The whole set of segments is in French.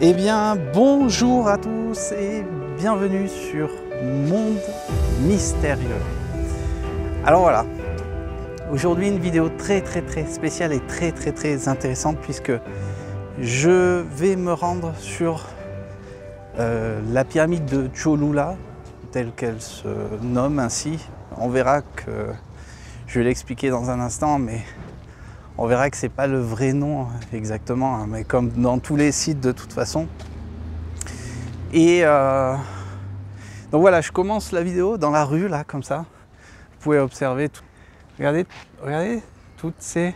Eh bien, bonjour à tous et bienvenue sur Monde Mystérieux. Alors voilà, aujourd'hui une vidéo très spéciale et très intéressante puisque je vais me rendre sur la pyramide de Cholula, telle qu'elle se nomme ainsi. On verra que, je vais l'expliquer dans un instant, mais on verra que c'est pas le vrai nom exactement, hein, mais comme dans tous les sites de toute façon. Et donc voilà, je commence la vidéo dans la rue là, comme ça. Vous pouvez observer, regardez toutes ces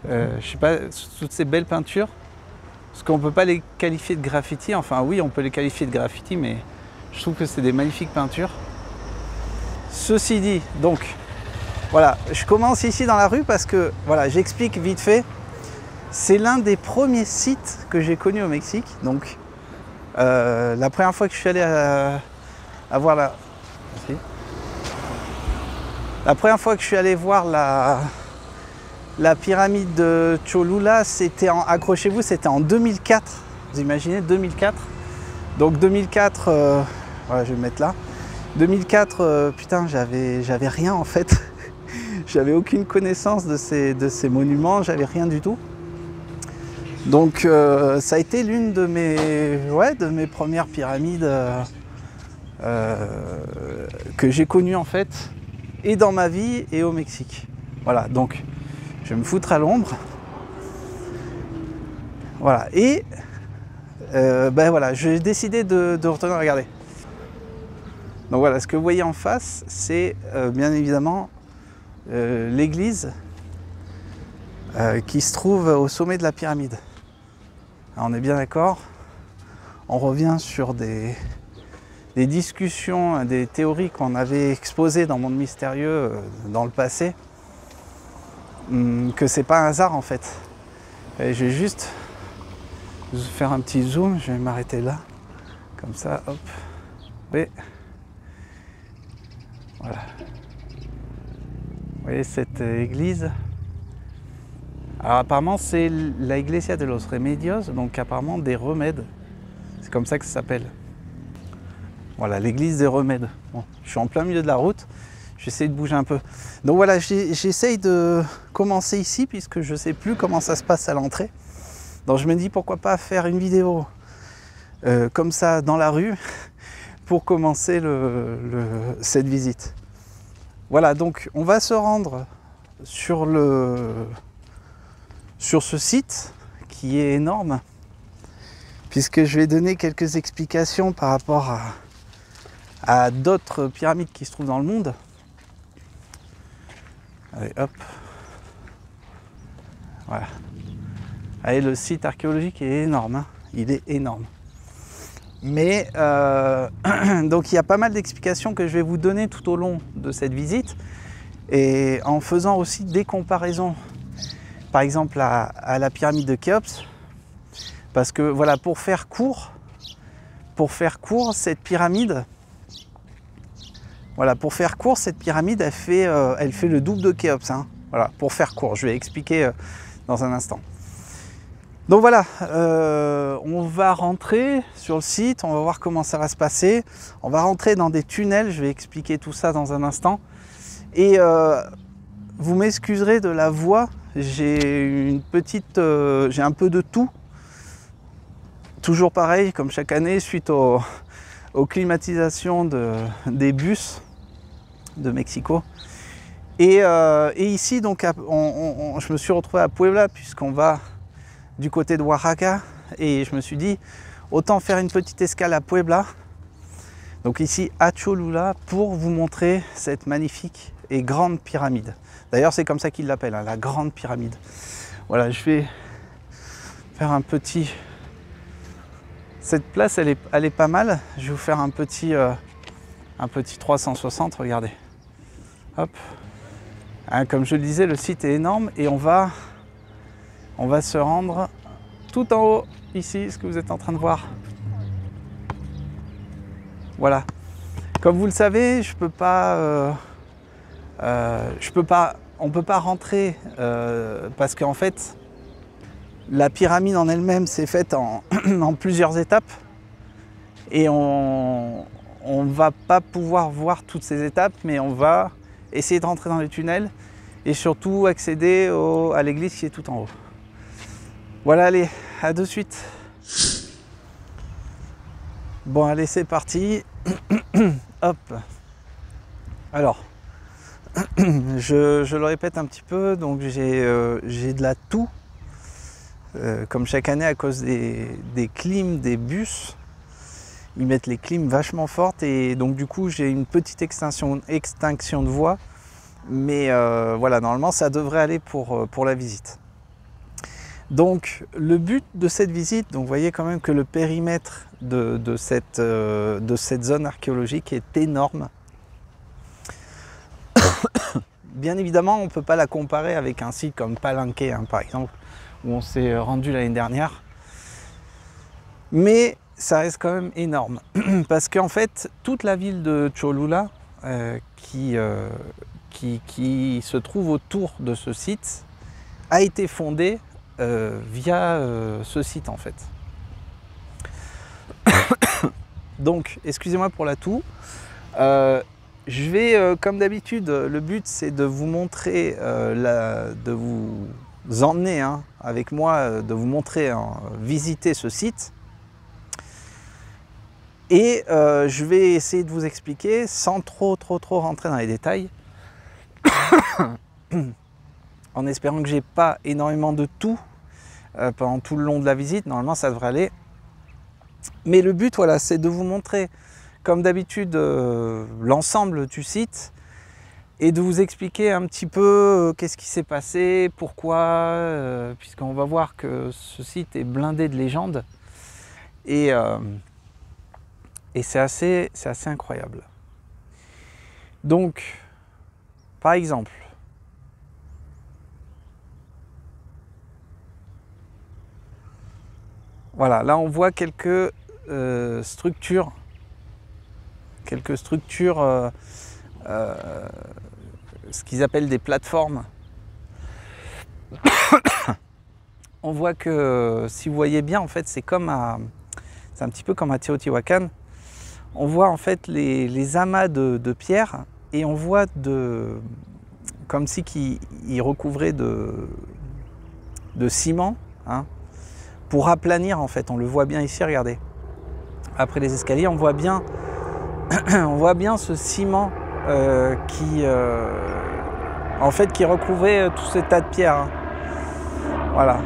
je sais pas, toutes ces belles peintures. Parce qu'on peut pas les qualifier de graffiti. Enfin oui, on peut les qualifier de graffiti, mais je trouve que c'est des magnifiques peintures. Ceci dit, donc voilà, je commence ici dans la rue parce que voilà, j'explique vite fait. C'est l'un des premiers sites que j'ai connu au Mexique. Donc la première fois que je suis allé voir la... Merci. La première fois que je suis allé voir la pyramide de Cholula, c'était accrochez-vous, c'était en 2004. Vous imaginez 2004. Donc 2004, voilà, je vais le mettre là. 2004, putain, j'avais rien en fait. J'avais aucune connaissance de ces monuments, j'avais rien du tout. Donc ça a été l'une de mes premières pyramides que j'ai connues en fait, et dans ma vie et au Mexique. Voilà, donc je vais me foutre à l'ombre. Voilà, et ben voilà, j'ai décidé de retourner regarder. Donc voilà, ce que vous voyez en face, c'est bien évidemment l'église qui se trouve au sommet de la pyramide. Alors, on est bien d'accord, on revient sur des discussions, des théories qu'on avait exposées dans Monde Mystérieux dans le passé, que c'est pas un hasard en fait. Et je vais juste vous faire un petit zoom, je vais m'arrêter là, comme ça, hop, oui. Voilà. Vous voyez cette église? Alors apparemment c'est la Iglesia de los Remedios, donc apparemment des remèdes. C'est comme ça que ça s'appelle. Voilà, l'église des remèdes. Bon, je suis en plein milieu de la route, j'essaie de bouger un peu. Donc voilà, j'essaye de commencer ici puisque je ne sais plus comment ça se passe à l'entrée. Donc je me dis pourquoi pas faire une vidéo comme ça dans la rue pour commencer cette visite. Voilà, donc on va se rendre sur ce site qui est énorme, puisque je vais donner quelques explications par rapport à d'autres pyramides qui se trouvent dans le monde. Allez, hop. Voilà. Allez, le site archéologique est énorme, hein. Il est énorme. Mais donc il y a pas mal d'explications que je vais vous donner tout au long de cette visite, et en faisant aussi des comparaisons, par exemple à la pyramide de Khéops, parce que voilà, pour faire court, cette pyramide, elle fait le double de Khéops, hein. Voilà, pour faire court, je vais expliquer dans un instant. Donc voilà, on va rentrer sur le site, on va voir comment ça va se passer. On va rentrer dans des tunnels, je vais expliquer tout ça dans un instant. Et vous m'excuserez de la voix, j'ai un peu de tout. Toujours pareil, comme chaque année, suite aux climatisations des bus de Mexico. Et ici, donc, je me suis retrouvé à Puebla, puisqu'on va du côté de Oaxaca, et je me suis dit autant faire une petite escale à Puebla, donc ici à Cholula, pour vous montrer cette magnifique et grande pyramide. D'ailleurs c'est comme ça qu'ils l'appellent, hein, la grande pyramide. Voilà, je vais faire un petit... Cette place elle est pas mal, je vais vous faire un petit 360, regardez. Hop. Hein, comme je le disais, le site est énorme, et on va se rendre tout en haut, ici, ce que vous êtes en train de voir. Voilà. Comme vous le savez, je peux pas on ne peut pas rentrer parce qu'en fait, la pyramide en elle-même s'est faite en, en plusieurs étapes et on ne va pas pouvoir voir toutes ces étapes, mais on va essayer de rentrer dans les tunnels et surtout accéder à l'église qui est tout en haut. Voilà, allez, à de suite. Bon, allez, c'est parti. Hop. Alors, je le répète un petit peu, donc j'ai de la toux, comme chaque année à cause des clims des bus. Ils mettent les clims vachement fortes et donc du coup j'ai une petite extinction de voix. Mais voilà, normalement ça devrait aller pour la visite. Donc le but de cette visite, donc vous voyez quand même que le périmètre de cette zone archéologique est énorme. Bien évidemment, on ne peut pas la comparer avec un site comme Palenque, hein, par exemple, où on s'est rendu l'année dernière. Mais ça reste quand même énorme. Parce qu'en fait, toute la ville de Cholula, qui se trouve autour de ce site, a été fondée via ce site en fait. Donc, excusez-moi pour la toux. Je vais, comme d'habitude, le but c'est de vous montrer, de vous emmener avec moi, de vous montrer, visiter ce site. Et je vais essayer de vous expliquer, sans trop rentrer dans les détails, en espérant que j'ai pas énormément de tout pendant tout le long de la visite. Normalement, ça devrait aller. Mais le but, voilà, c'est de vous montrer, comme d'habitude, l'ensemble du site et de vous expliquer un petit peu qu'est-ce qui s'est passé, pourquoi, puisqu'on va voir que ce site est blindé de légendes et c'est assez incroyable. Donc, par exemple, voilà, là on voit quelques structures, ce qu'ils appellent des plateformes. On voit que, si vous voyez bien, en fait, c'est un petit peu comme à Teotihuacan. On voit en fait les amas de pierre et on voit comme si qu'ils recouvraient de ciment, hein, pour aplanir en fait. On le voit bien ici, regardez. Après les escaliers, on voit bien ce ciment qui recouvrait tous ces tas de pierres, hein. Voilà.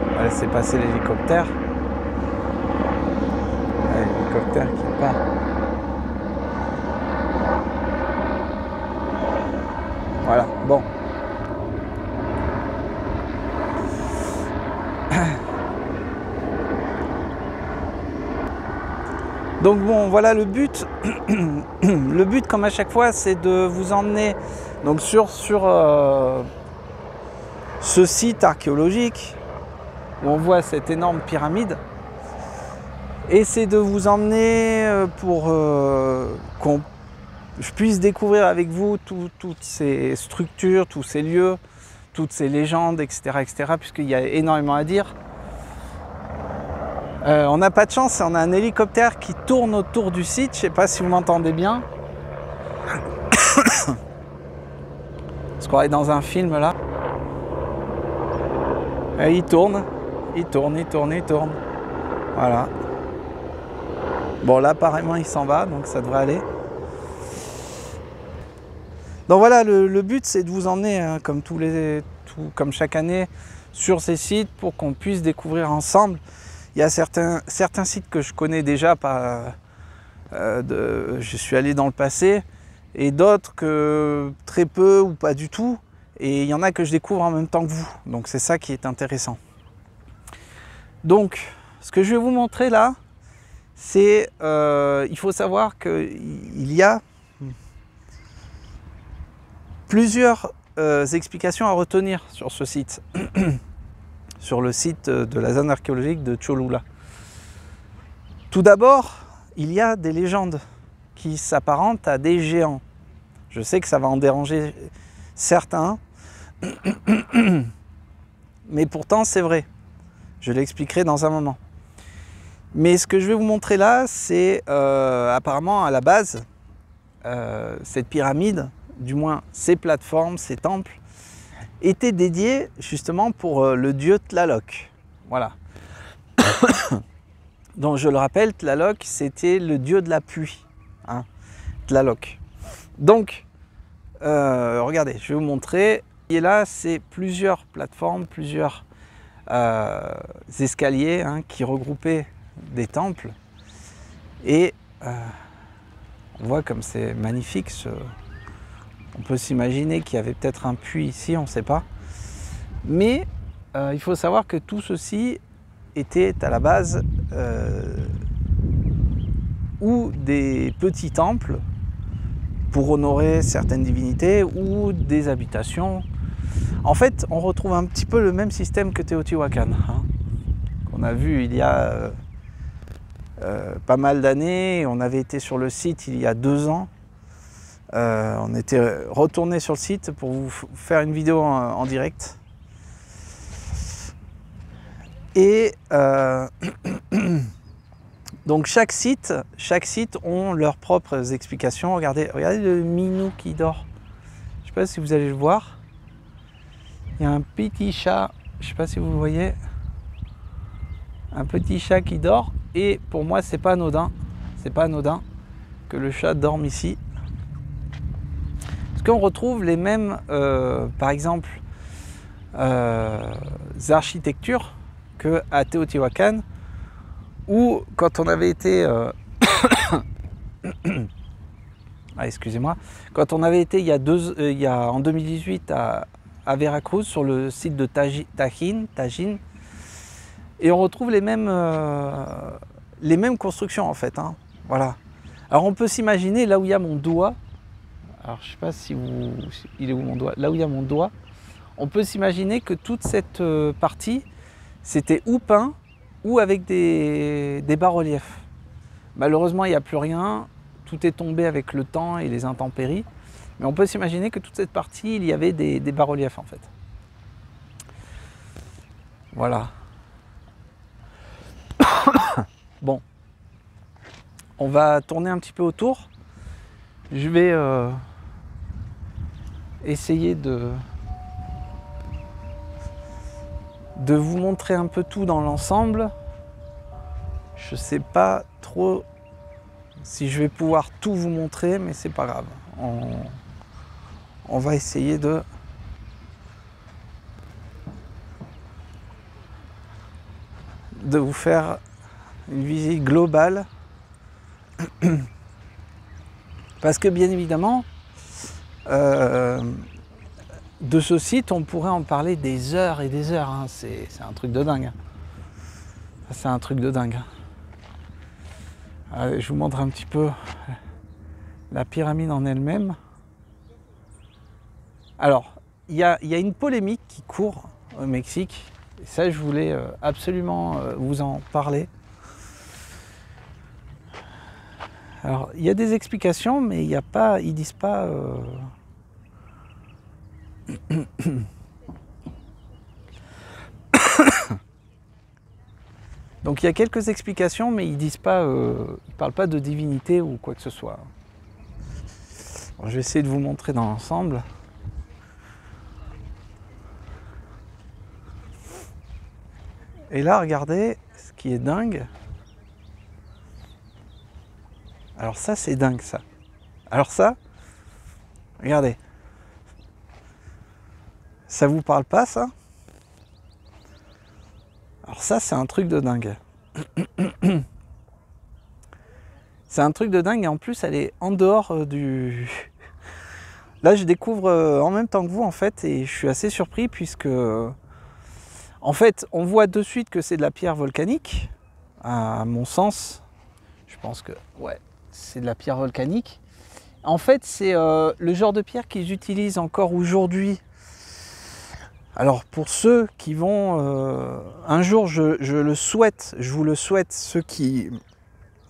On va laisser passer l'hélicoptère. L'hélicoptère qui part. Voilà, bon. Donc bon, voilà le but. Le but, comme à chaque fois, c'est de vous emmener donc sur ce site archéologique où on voit cette énorme pyramide. Et c'est de vous emmener pour que je puisse découvrir avec vous toutes ces structures, tous ces lieux, toutes ces légendes, etc., puisqu'il y a énormément à dire. On n'a pas de chance, on a un hélicoptère qui tourne autour du site. Je ne sais pas si vous m'entendez bien. Parce qu'on est dans un film là. Et il tourne. Voilà. Bon, là apparemment il s'en va, donc ça devrait aller. Donc voilà, le but c'est de vous emmener, hein, comme chaque année, sur ces sites pour qu'on puisse découvrir ensemble. Il y a certains sites que je connais déjà, je suis allé dans le passé, et d'autres que très peu ou pas du tout. Et il y en a que je découvre en même temps que vous. Donc c'est ça qui est intéressant. Donc, ce que je vais vous montrer là, c'est, il faut savoir qu'il y a plusieurs explications à retenir sur ce site. Sur le site de la zone archéologique de Cholula. Tout d'abord, il y a des légendes qui s'apparentent à des géants. Je sais que ça va en déranger certains, mais pourtant c'est vrai. Je l'expliquerai dans un moment. Mais ce que je vais vous montrer là, c'est apparemment à la base, cette pyramide, du moins ces plateformes, ces temples, étaient dédiés justement pour le dieu Tlaloc. Voilà. Donc je le rappelle, Tlaloc, c'était le dieu de la pluie. Hein, Tlaloc. Donc, regardez, je vais vous montrer. Et là, c'est plusieurs plateformes, plusieurs escaliers qui regroupaient des temples. Et on voit comme c'est magnifique. On peut s'imaginer qu'il y avait peut-être un puits ici, on ne sait pas. Mais il faut savoir que tout ceci était à la base ou des petits temples pour honorer certaines divinités ou des habitations. En fait, on retrouve un petit peu le même système que Teotihuacan, qu'on a vu il y a pas mal d'années. On avait été sur le site il y a 2 ans. On était retourné sur le site pour vous faire une vidéo en direct. Et donc chaque site ont leurs propres explications. Regardez le minou qui dort. Je ne sais pas si vous allez le voir. Il y a un petit chat, je ne sais pas si vous le voyez. Un petit chat qui dort. Et pour moi, c'est pas anodin. C'est pas anodin que le chat dorme ici. Parce qu'on retrouve les mêmes, par exemple, architectures qu'à Teotihuacan, où quand on avait été excusez-moi, quand on avait été en 2018 à Veracruz sur le site de Tajín, et on retrouve les mêmes constructions en fait. Voilà. Alors on peut s'imaginer là où il y a mon doigt. Alors je sais pas si il est où mon doigt. Là où il y a mon doigt, on peut s'imaginer que toute cette partie c'était ou peint ou avec des bas-reliefs. Malheureusement, il n'y a plus rien. Tout est tombé avec le temps et les intempéries. Mais on peut s'imaginer que toute cette partie, il y avait des bas-reliefs en fait. Voilà. Bon. On va tourner un petit peu autour. Je vais essayer de vous montrer un peu tout dans l'ensemble. Je sais pas trop si je vais pouvoir tout vous montrer, mais c'est pas grave. On va essayer de vous faire une visite globale. Parce que bien évidemment, de ce site, on pourrait en parler des heures et des heures. C'est un truc de dingue. C'est un truc de dingue. Allez, je vous montre un petit peu la pyramide en elle-même. Alors, il y a une polémique qui court au Mexique. Et ça, je voulais absolument vous en parler. Alors, il y a des explications, mais il y a pas, ils disent pas... Donc il y a quelques explications, mais ils disent pas, ils parlent pas de divinité ou quoi que ce soit. Alors, je vais essayer de vous montrer dans l'ensemble. Et là, regardez, ce qui est dingue. Alors ça, c'est dingue, ça. Alors ça, regardez. Ça vous parle pas, ça? Alors ça, c'est un truc de dingue. C'est un truc de dingue et en plus, elle est en dehors du... Là, je découvre en même temps que vous, en fait, et je suis assez surpris puisque... En fait, on voit de suite que c'est de la pierre volcanique. À mon sens, je pense que, ouais, c'est de la pierre volcanique. En fait, c'est le genre de pierre qu'ils utilisent encore aujourd'hui. Alors, pour ceux qui vont... un jour, je le souhaite, je vous le souhaite, ceux qui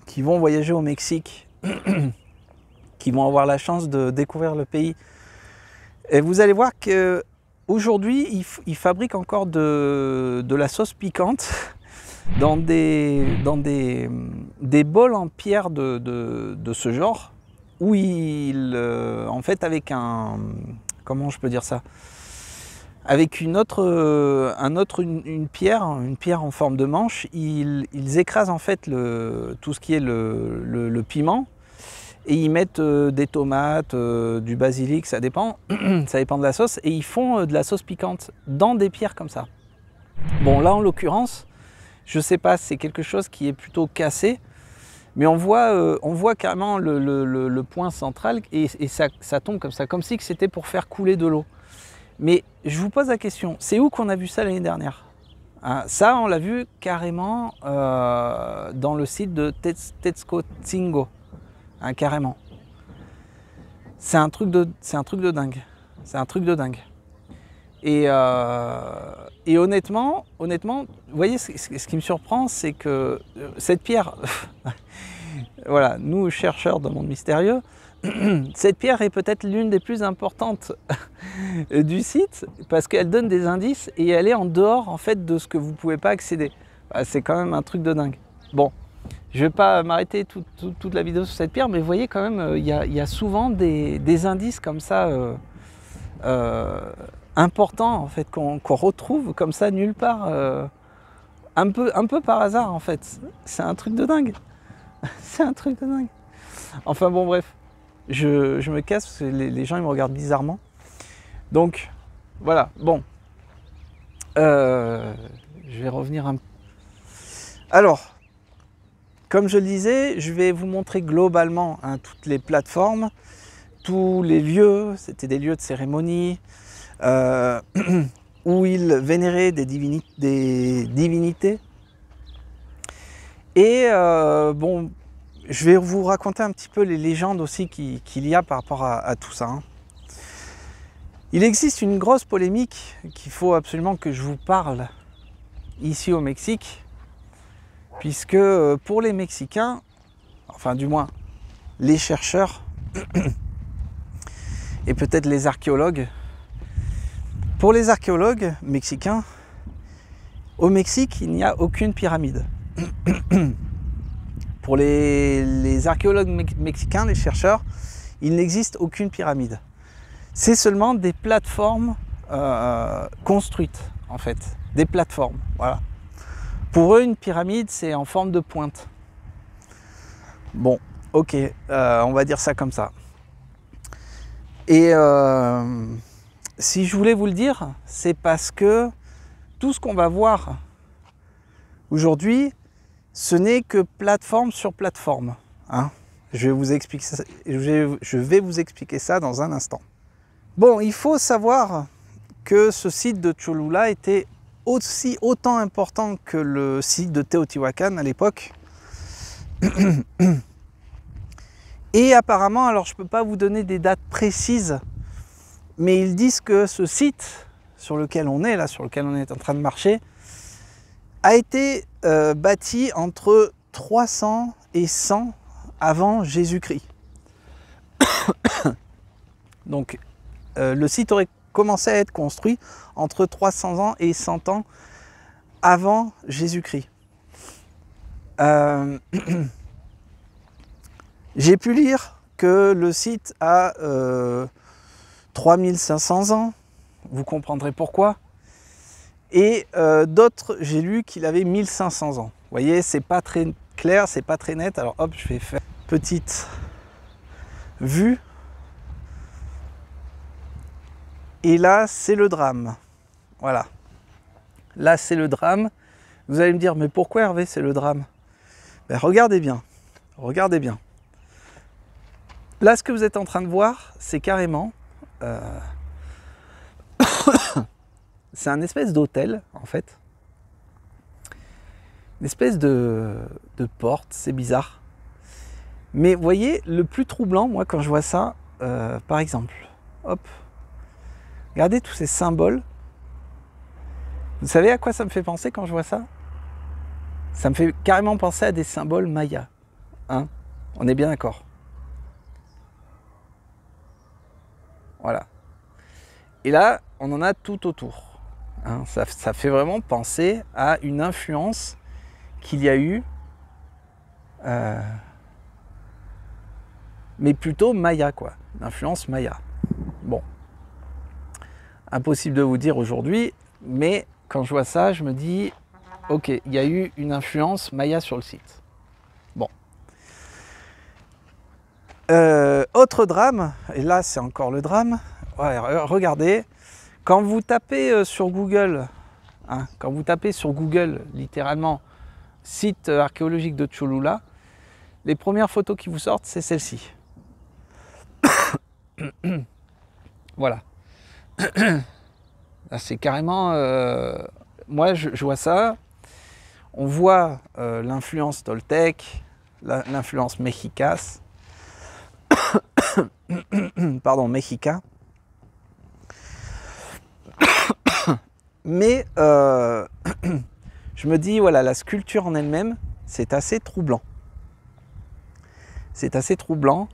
qui vont voyager au Mexique, qui vont avoir la chance de découvrir le pays. Et vous allez voir qu'aujourd'hui, ils fabriquent encore de la sauce piquante dans des bols en pierre de ce genre, où en fait, avec comment je peux dire ça? Avec une pierre en forme de manche, ils écrasent en fait tout ce qui est le piment, et ils mettent des tomates, du basilic, ça dépend de la sauce, et ils font de la sauce piquante dans des pierres comme ça. Bon, là en l'occurrence, je sais pas, c'est quelque chose qui est plutôt cassé, mais on voit carrément le point central, et ça tombe comme ça, comme si c'était pour faire couler de l'eau. Mais je vous pose la question, c'est où qu'on a vu ça l'année dernière? Hein, ça, on l'a vu carrément dans le site de Texcoco, hein, carrément. C'est un truc de dingue. C'est un truc de dingue. Et honnêtement, vous voyez, ce qui me surprend, c'est que cette pierre, voilà, nous chercheurs de monde mystérieux, cette pierre est peut-être l'une des plus importantes du site parce qu'elle donne des indices et elle est en dehors en fait de ce que vous ne pouvez pas accéder. C'est quand même un truc de dingue. Bon, je ne vais pas m'arrêter toute la vidéo sur cette pierre, mais vous voyez quand même, il y a souvent des indices comme ça importants en fait qu'on retrouve comme ça nulle part, un peu par hasard en fait. C'est un truc de dingue. C'est un truc de dingue. Enfin bon, bref. Je me casse parce que les gens ils me regardent bizarrement. Donc voilà, bon. Je vais revenir un peu. Alors, comme je le disais, je vais vous montrer globalement hein, toutes les plateformes, tous les lieux, c'était des lieux de cérémonie, où ils vénéraient des divinités. Et bon, je vais vous raconter un petit peu les légendes aussi qu'il y a par rapport à tout ça. Hein. Il existe une grosse polémique qu'il faut absolument que je vous parle ici au Mexique, puisque pour les Mexicains, enfin du moins les chercheurs et peut-être les archéologues, pour les archéologues mexicains, au Mexique, il n'y a aucune pyramide. Pour les archéologues mexicains, les chercheurs, il n'existe aucune pyramide. C'est seulement des plateformes construites, en fait. Des plateformes, voilà. Pour eux, une pyramide, c'est en forme de pointe. Bon, ok, on va dire ça comme ça. Et si je voulais vous le dire, c'est parce que tout ce qu'on va voir aujourd'hui, ce n'est que plateforme sur plateforme. Hein. Je vais vous expliquer ça dans un instant. Bon, il faut savoir que ce site de Cholula était autant important que le site de Teotihuacan à l'époque. Et apparemment, alors je ne peux pas vous donner des dates précises, mais ils disent que ce site sur lequel on est, là, sur lequel on est en train de marcher, a été bâti entre 300 et 100 avant Jésus-Christ. Donc le site aurait commencé à être construit entre 300 ans et 100 ans avant Jésus-Christ. J'ai pu lire que le site a 3500 ans, vous comprendrez pourquoi. Et d'autres, j'ai lu qu'il avait 1500 ans. Vous voyez, c'est pas très clair, c'est pas très net. Alors hop, je vais faire une petite vue. Et là, c'est le drame. Voilà. Là, c'est le drame. Vous allez me dire, mais pourquoi Hervé, c'est le drame? Ben, regardez bien. Regardez bien. Là, ce que vous êtes en train de voir, c'est carrément... c'est un espèce d'hôtel, en fait. Une espèce de porte, c'est bizarre. Mais vous voyez, le plus troublant, moi, quand je vois ça, par exemple, hop, regardez tous ces symboles. Vous savez à quoi ça me fait penser quand je vois ça? Ça me fait carrément penser à des symboles mayas. Hein? On est bien d'accord. Voilà. Et là, on en a tout autour. Hein? Ça fait vraiment penser à une influence qu'il y a eu, mais plutôt Maya, quoi. L'influence Maya. Bon. Impossible de vous dire aujourd'hui, mais quand je vois ça, je me dis, ok, il y a eu une influence Maya sur le site. Bon. Autre drame, et là c'est encore le drame, ouais, regardez, quand vous tapez sur Google, hein, quand vous tapez sur Google littéralement site archéologique de Cholula, les premières photos qui vous sortent, c'est celle-ci. Voilà. C'est carrément... moi, je vois ça. On voit l'influence toltèque, l'influence mexicas. Pardon, mexica. Mais je me dis, voilà, la sculpture en elle-même, c'est assez troublant. C'est assez troublant.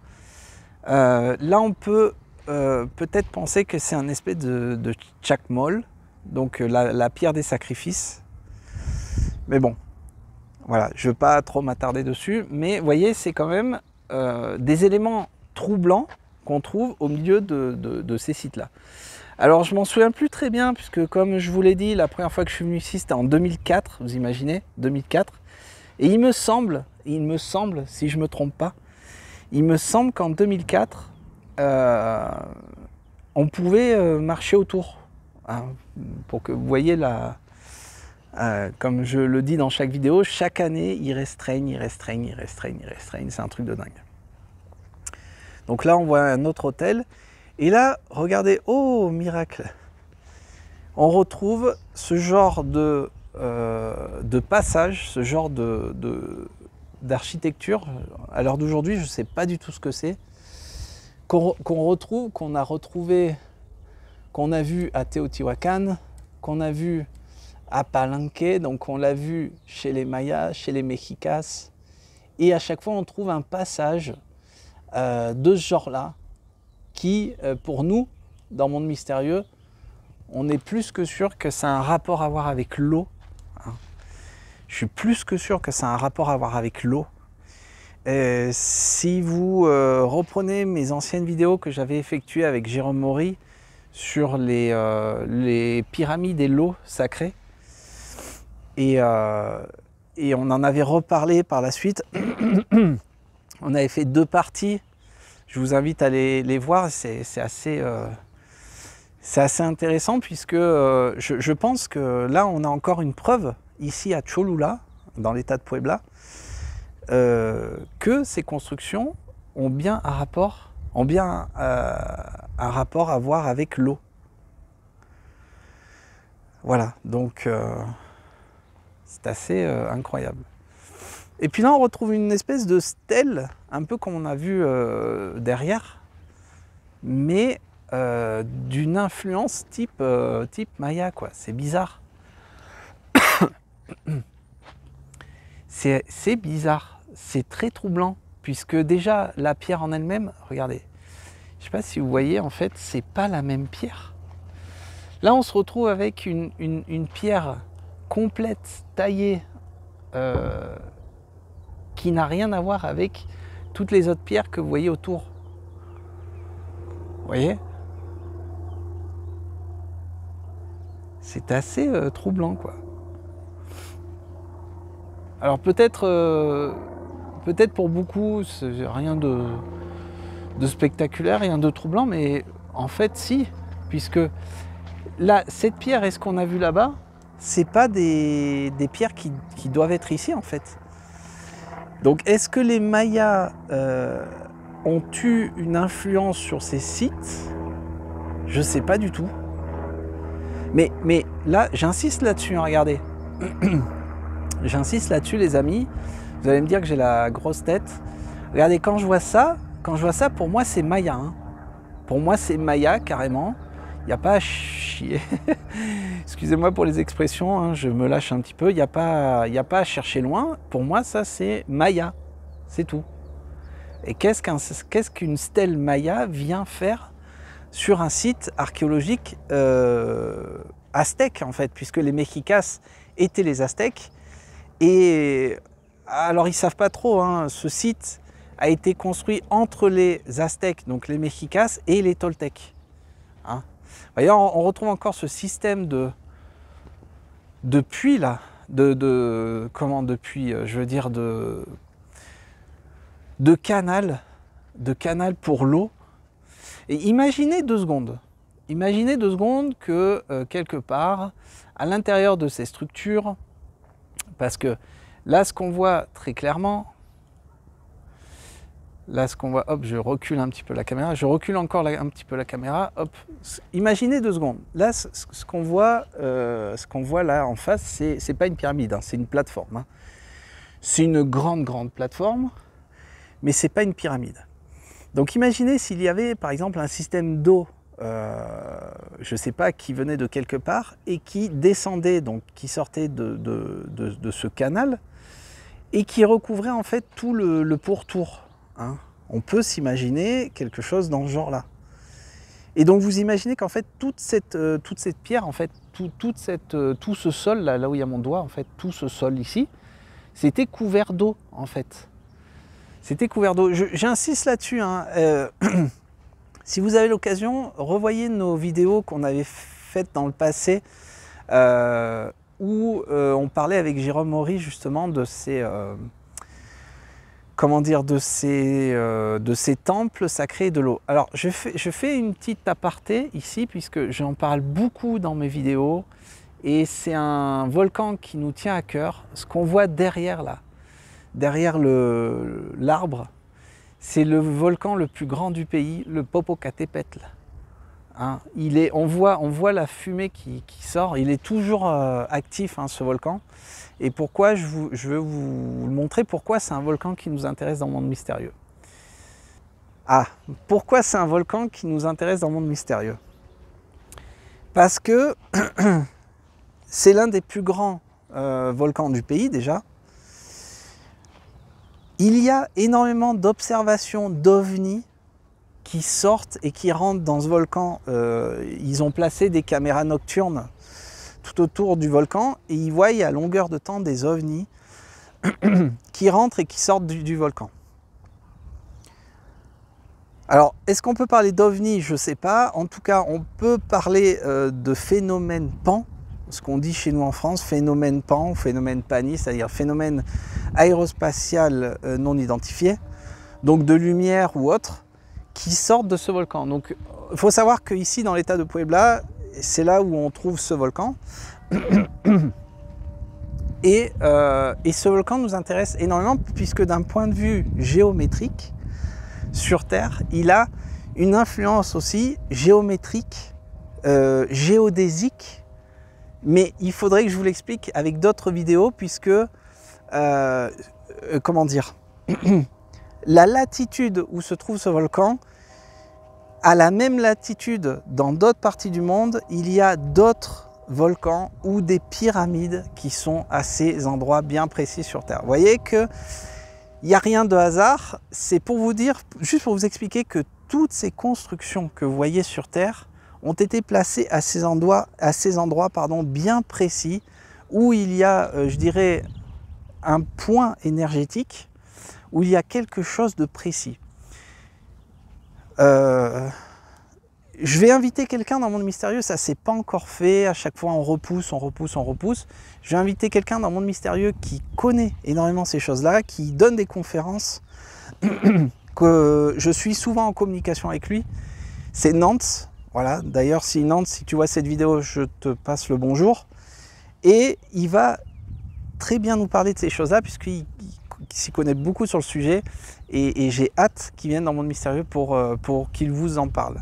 Là, on peut peut-être penser que c'est un espèce de chakmol, donc la pierre des sacrifices. Mais bon, voilà, je ne veux pas trop m'attarder dessus. Mais vous voyez, c'est quand même des éléments troublants qu'on trouve au milieu de ces sites-là. Alors, je m'en souviens plus très bien, puisque comme je vous l'ai dit, la première fois que je suis venu ici, c'était en 2004, vous imaginez, 2004. Et il me semble, si je ne me trompe pas, il me semble qu'en 2004, on pouvait marcher autour. Hein, pour que vous voyez, comme je le dis dans chaque vidéo, chaque année, ils restreignent. C'est un truc de dingue. Donc là, on voit un autre hôtel. Et là, regardez, oh, miracle, on retrouve ce genre de passage, ce genre d'architecture. À l'heure d'aujourd'hui, je ne sais pas du tout ce que c'est, qu'on a retrouvé, qu'on a vu à Teotihuacan, qu'on a vu à Palenque, donc on l'a vu chez les Mayas, chez les Mexicas, et à chaque fois on trouve un passage de ce genre-là, qui, pour nous, dans Monde Mystérieux, on est plus que sûr que ça a un rapport à voir avec l'eau. Hein. Je suis plus que sûr que ça a un rapport à voir avec l'eau. Si vous reprenez mes anciennes vidéos que j'avais effectuées avec Jérôme Maury sur les pyramides et l'eau sacrée, et on en avait reparlé par la suite, on avait fait 2 parties. Je vous invite à les voir, c'est assez intéressant puisque je pense que là on a encore une preuve ici à Cholula, dans l'état de Puebla, que ces constructions ont bien un rapport à voir avec l'eau. Voilà, donc c'est assez incroyable. Et puis là, on retrouve une espèce de stèle, un peu comme on a vu derrière, mais d'une influence type Maya, quoi. C'est bizarre. C'est bizarre, c'est très troublant, puisque déjà, la pierre en elle-même, regardez, je ne sais pas si vous voyez, en fait, c'est pas la même pierre. Là, on se retrouve avec une pierre complète, taillée, qui n'a rien à voir avec toutes les autres pierres que vous voyez autour. Vous voyez? C'est assez troublant, quoi. Alors peut-être pour beaucoup, c'est rien de spectaculaire, rien de troublant, mais en fait si, puisque là, cette pierre et ce qu'on a vu là-bas, c'est pas des pierres qui doivent être ici en fait. Donc est-ce que les Mayas ont eu une influence sur ces sites? Je sais pas du tout. Mais là, j'insiste là-dessus, hein, regardez. J'insiste là-dessus, les amis. Vous allez me dire que j'ai la grosse tête. Regardez, quand je vois ça, pour moi, c'est Maya. Hein. Pour moi, c'est Maya, carrément. Il n'y a pas à chier. Excusez-moi pour les expressions, hein, je me lâche un petit peu. Il n'y a pas à chercher loin. Pour moi, ça, c'est Maya. c'est tout. Et qu'est-ce qu'une stèle Maya vient faire sur un site archéologique aztèque, en fait, puisque les Mexicas étaient les Aztèques. Et alors, ils ne savent pas trop, hein, ce site a été construit entre les Aztèques, donc les Mexicas, et les Toltecs. Hein. Voyez, on retrouve encore ce système de puits, là, de puits, je veux dire, de canal pour l'eau. Et imaginez 2 secondes. Imaginez 2 secondes que quelque part, à l'intérieur de ces structures, parce que là, ce qu'on voit très clairement, hop, je recule un petit peu la caméra, je recule encore un petit peu la caméra, hop. Imaginez 2 secondes. Là, ce qu'on voit là en face, c'est pas une pyramide, hein, c'est une plateforme. Hein. C'est une grande plateforme, mais c'est pas une pyramide. Donc imaginez s'il y avait par exemple un système d'eau, je ne sais pas, qui venait de quelque part et qui descendait, donc qui sortait de ce canal et qui recouvrait en fait tout le pourtour. Hein. On peut s'imaginer quelque chose dans ce genre-là. Et donc vous imaginez qu'en fait toute cette pierre, en fait, tout ce sol là où il y a mon doigt, en fait, tout ce sol ici, c'était couvert d'eau en fait. C'était couvert d'eau. J'insiste là-dessus. Hein. Si vous avez l'occasion, revoyez nos vidéos qu'on avait faites dans le passé où on parlait avec Jérôme Maury justement de ces, de ces temples sacrés de l'eau. Alors je fais une petite aparté ici puisque j'en parle beaucoup dans mes vidéos et c'est un volcan qui nous tient à cœur. Ce qu'on voit derrière là, derrière l'arbre, c'est le volcan le plus grand du pays, le Popocatépetl. Hein, on voit la fumée qui sort, il est toujours actif, hein, ce volcan. Et pourquoi, je veux vous montrer pourquoi c'est un volcan qui nous intéresse dans le monde mystérieux. Ah, pourquoi c'est un volcan qui nous intéresse dans le monde mystérieux? Parce que c'est l'un des plus grands volcans du pays déjà. Il y a énormément d'observations d'ovnis qui sortent et qui rentrent dans ce volcan. Ils ont placé des caméras nocturnes tout autour du volcan et ils voient à longueur de temps des ovnis qui rentrent et qui sortent du volcan. Alors, est-ce qu'on peut parler d'ovnis? Je ne sais pas. En tout cas, on peut parler de phénomènes PAN, ce qu'on dit chez nous en France, phénomène PAN ou phénomène PANI, c'est-à-dire phénomène aérospatial non identifié, donc de lumière ou autre, qui sortent de ce volcan. Donc il faut savoir qu'ici dans l'état de Puebla, c'est là où on trouve ce volcan. Et ce volcan nous intéresse énormément puisque d'un point de vue géométrique, sur Terre, il a une influence aussi géométrique, géodésique, mais il faudrait que je vous l'explique avec d'autres vidéos puisque, comment dire, la latitude où se trouve ce volcan, à la même latitude dans d'autres parties du monde, il y a d'autres volcans ou des pyramides qui sont à ces endroits bien précis sur Terre. Vous voyez que il n'y a rien de hasard, c'est pour vous dire, juste pour vous expliquer que toutes ces constructions que vous voyez sur Terre ont été placées à ces endroits bien précis où il y a, je dirais, un point énergétique, où il y a quelque chose de précis. Je vais inviter quelqu'un dans le monde mystérieux, ça s'est pas encore fait, à chaque fois on repousse. Je vais inviter quelqu'un dans le monde mystérieux qui connaît énormément ces choses-là, qui donne des conférences, que je suis souvent en communication avec lui. C'est Nantes, voilà, d'ailleurs si Nantes, si tu vois cette vidéo, je te passe le bonjour. Et il va très bien nous parler de ces choses-là, puisqu'il s'y connaît beaucoup sur le sujet. Et j'ai hâte qu'il vienne dans le monde mystérieux pour qu'il vous en parle.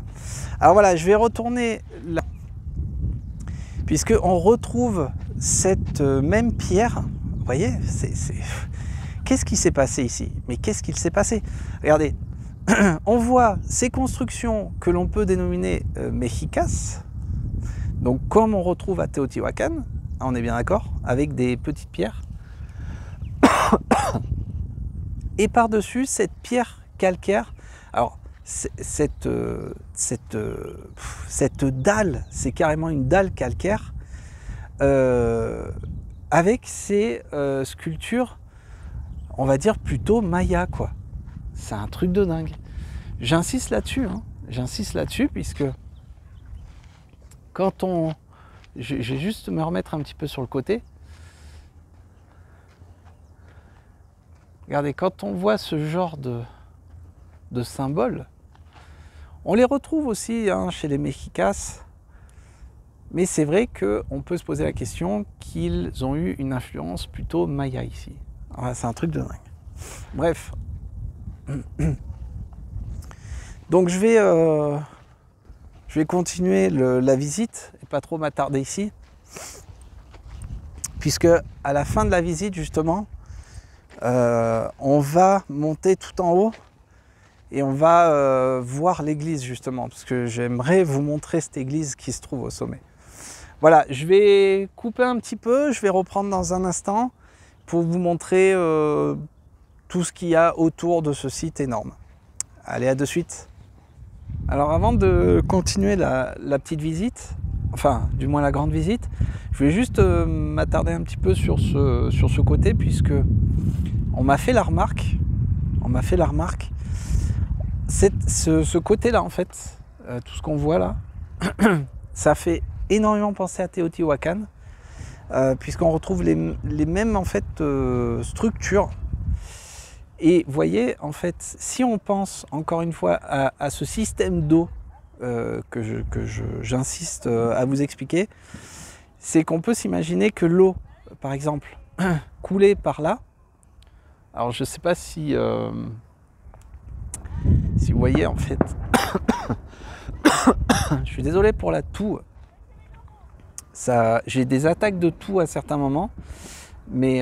Alors voilà, je vais retourner là, puisqu'on retrouve cette même pierre. Vous voyez, qu'est-ce qui s'est passé ici? Mais qu'est-ce qu'il s'est passé? Regardez, on voit ces constructions que l'on peut dénominer mexicas, donc comme on retrouve à Et par-dessus, cette pierre calcaire, alors cette dalle, c'est carrément une dalle calcaire, avec ces sculptures, on va dire plutôt maya, quoi. C'est un truc de dingue. J'insiste là-dessus, hein. J'insiste là-dessus, puisque quand on... Je vais juste me remettre un petit peu sur le côté. Regardez, quand on voit ce genre de symboles, on les retrouve aussi hein, chez les Mexicas, mais c'est vrai qu'on peut se poser la question qu'ils ont eu une influence plutôt maya ici. C'est un truc de dingue. Bref. Donc je vais continuer la visite et pas trop m'attarder ici, puisque à la fin de la visite justement, on va monter tout en haut et on va voir l'église justement, parce que j'aimerais vous montrer cette église qui se trouve au sommet. Voilà, je vais couper un petit peu, je vais reprendre dans un instant pour vous montrer tout ce qu'il y a autour de ce site énorme. Allez, à de suite. Alors avant de continuer la petite visite, enfin du moins la grande visite, je vais juste m'attarder un petit peu sur ce côté, puisque on m'a fait la remarque, ce côté-là en fait, tout ce qu'on voit là, ça fait énormément penser à Teotihuacan, puisqu'on retrouve les mêmes en fait structures. Et vous voyez, en fait, si on pense encore une fois à ce système d'eau que j'insiste à vous expliquer, c'est qu'on peut s'imaginer que l'eau, par exemple, coulée par là, alors je ne sais pas si vous voyez en fait, je suis désolé pour la toux, j'ai des attaques de toux à certains moments, mais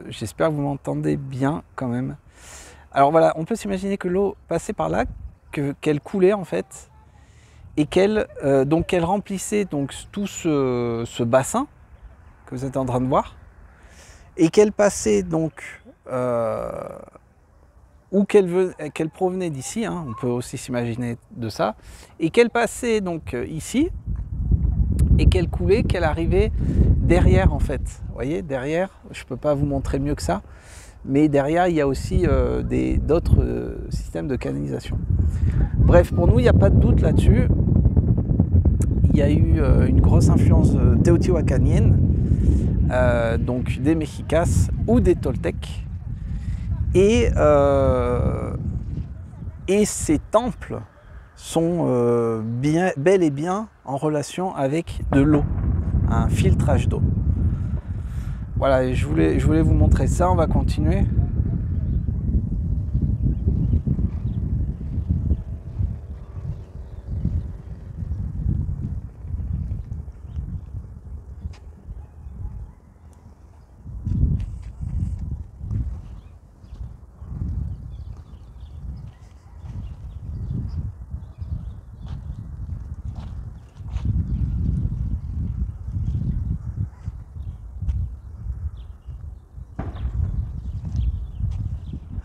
j'espère que vous m'entendez bien quand même. Alors voilà, on peut s'imaginer que l'eau passait par là, qu'elle coulait en fait, et qu'elle remplissait donc tout ce bassin que vous êtes en train de voir, et qu'elle passait donc ou qu'elle provenait d'ici, hein, on peut aussi s'imaginer de ça, et qu'elle passait donc ici, et qu'elle coulait, qu'elle arrivait derrière en fait. Vous voyez, derrière, je ne peux pas vous montrer mieux que ça, mais derrière il y a aussi d'autres systèmes de canalisation. Bref, pour nous, il n'y a pas de doute là-dessus. Il y a eu une grosse influence téotihuacanienne, donc des Mexicas ou des Toltecs. Et ces temples sont bel et bien en relation avec de l'eau, un filtrage d'eau. Voilà, je voulais vous montrer ça, on va continuer.